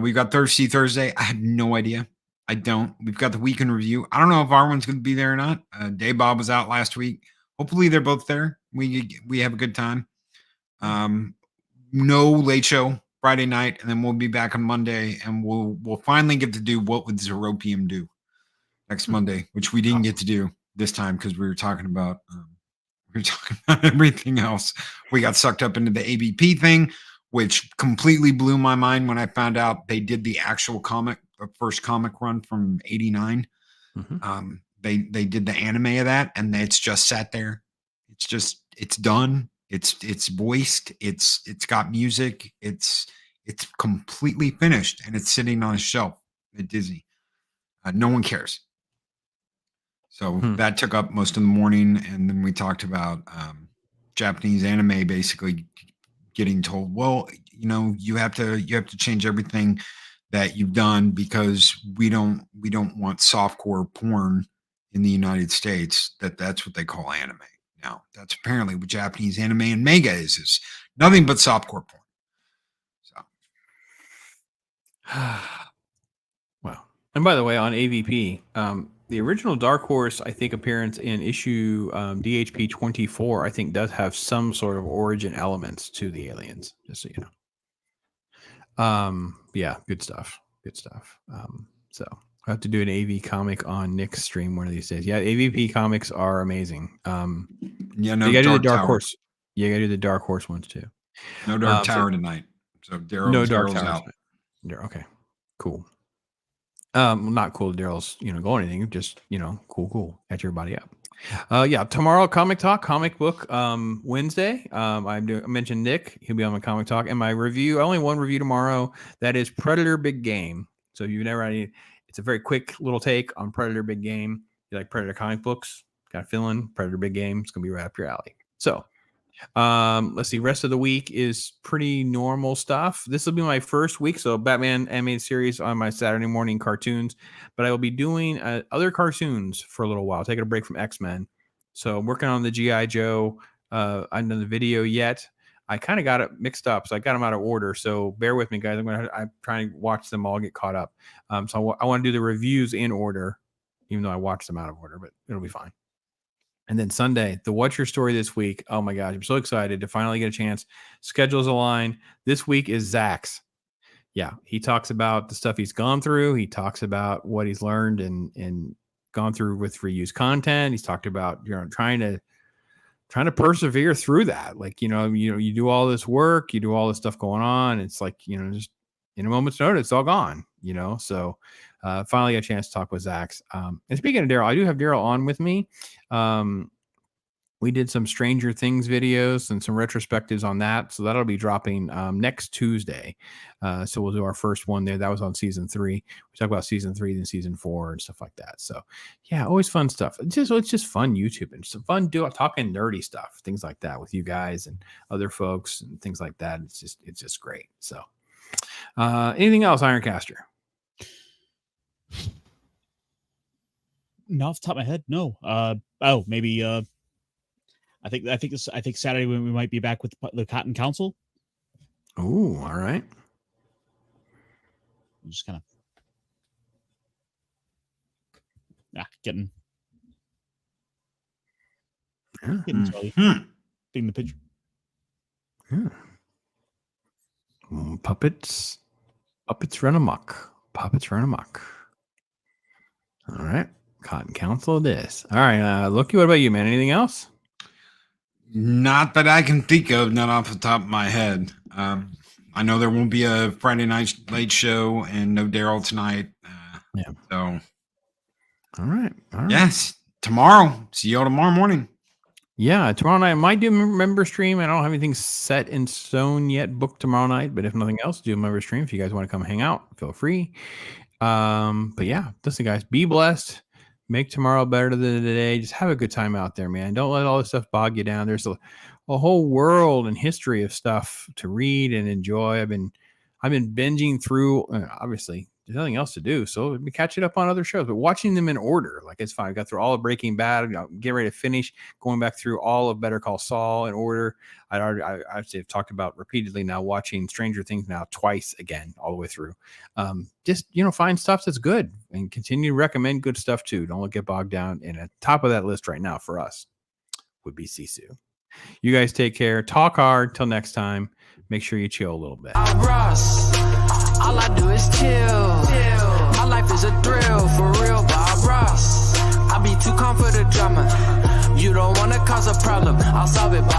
We got Thirsty Thursday. I have no idea. I don't. We've got the weekend review. I don't know if our one's going to be there or not. Dave Bob was out last week. Hopefully they're both there. we have a good time. No late show Friday night, and then we'll be back on Monday, and we'll finally get to do What Would Zeropium Do next Monday, which we didn't get to do this time because we were talking about everything else. We got sucked up into the ABP thing, which completely blew my mind when I found out they did the actual first comic run from '89. They did the anime of that, and it's just sat there. It's done. It's voiced. It's got music. It's completely finished, and it's sitting on a shelf at Disney. No one cares. So that took up most of the morning, and then we talked about Japanese anime basically getting told, well, you have to change everything that you've done because we don't want softcore porn in the United States. That's what they call anime now. That's apparently what Japanese anime and manga is nothing but softcore porn. So wow. And by the way, on AVP, the original Dark Horse, I think, appearance in issue DHP 24, I think, does have some sort of origin elements to the aliens, just so you know. Yeah, good stuff. Good stuff. So I have to do an AV comic on Nick's stream one of these days. Yeah, AVP comics are amazing. Yeah, no, you gotta do the Dark Horse. Yeah, you gotta do the Dark Horse ones too. No Dark Tower tonight. So Daryl's out. Okay, cool. Not cool. Daryl's go anything. Just cool. Catch everybody up. Yeah, tomorrow comic talk, comic book. Wednesday. I mentioned Nick. He'll be on my comic talk and my review. Only one review tomorrow. That is Predator Big Game. So you've never had it's a very quick little take on Predator Big Game. You like Predator comic books? Got a feeling Predator Big Game is gonna be right up your alley. So let's see, rest of the week is pretty normal stuff. This will be my first week, so Batman animated series on my Saturday morning cartoons, but I will be doing other cartoons for a little while, taking a break from X-Men. So I'm working on the G.I. Joe. I haven't done the video yet. I kind of got it mixed up, so I got them out of order, so bear with me, guys. I'm trying to watch them all, get caught up. So I want to do the reviews in order, even though I watched them out of order, but it'll be fine. And then Sunday, the What's Your Story this week. Oh my gosh, I'm so excited to finally get a chance. Schedules align. This week is Zach's. Yeah, he talks about the stuff he's gone through. He talks about what he's learned and gone through with reused content. He's talked about trying to persevere through that. Like you do all this work, you do all this stuff going on. It's like just in a moment's notice, it's all gone. So. Finally got a chance to talk with Zach's. And speaking of Daryl, I do have Daryl on with me. We did some Stranger Things videos and some retrospectives on that. So that'll be dropping next Tuesday. So we'll do our first one there. That was on season 3. We talk about season 3, then season 4 and stuff like that. So yeah, always fun stuff. It's just fun YouTube and some fun talking nerdy stuff, things like that with you guys and other folks and things like that. It's just great. So anything else, Ironcaster? Not off the top of my head, no. Maybe I think Saturday when we might be back with the Cotton Council. Oh, all right. I'm just kind of getting the picture. Yeah. Puppets run amok. Puppets run amok. All right. Cotton Council this. All right. Loki, what about you, man? Anything else? Not that I can think of, not off the top of my head. I know there won't be a Friday night late show and no Daryl tonight. Yeah. So. All right. Yes. Tomorrow. See y'all tomorrow morning. Yeah. Tomorrow night I might do a member stream. I don't have anything set in stone yet, booked tomorrow night. But if nothing else, do a member stream. If you guys want to come hang out, feel free. But yeah, listen, guys, be blessed. Make tomorrow better than today. Just have a good time out there, man. Don't let all this stuff bog you down. There's a whole world and history of stuff to read and enjoy. I've been binging through. Obviously, there's nothing else to do, so we catch it up on other shows. But watching them in order, like it's fine. I got through all of Breaking Bad. Get ready to finish going back through all of Better Call Saul in order. I've talked about repeatedly now watching Stranger Things now twice again, all the way through. Just find stuff that's good and continue to recommend good stuff too. Don't get bogged down. And at the top of that list right now for us would be SISU. You guys take care. Talk hard. Till next time. Make sure you chill a little bit. Ross, all I do is chill. My life is a thrill, for real, Bob Ross. I be too calm for the drama. You don't wanna cause a problem, I'll solve it, Bob.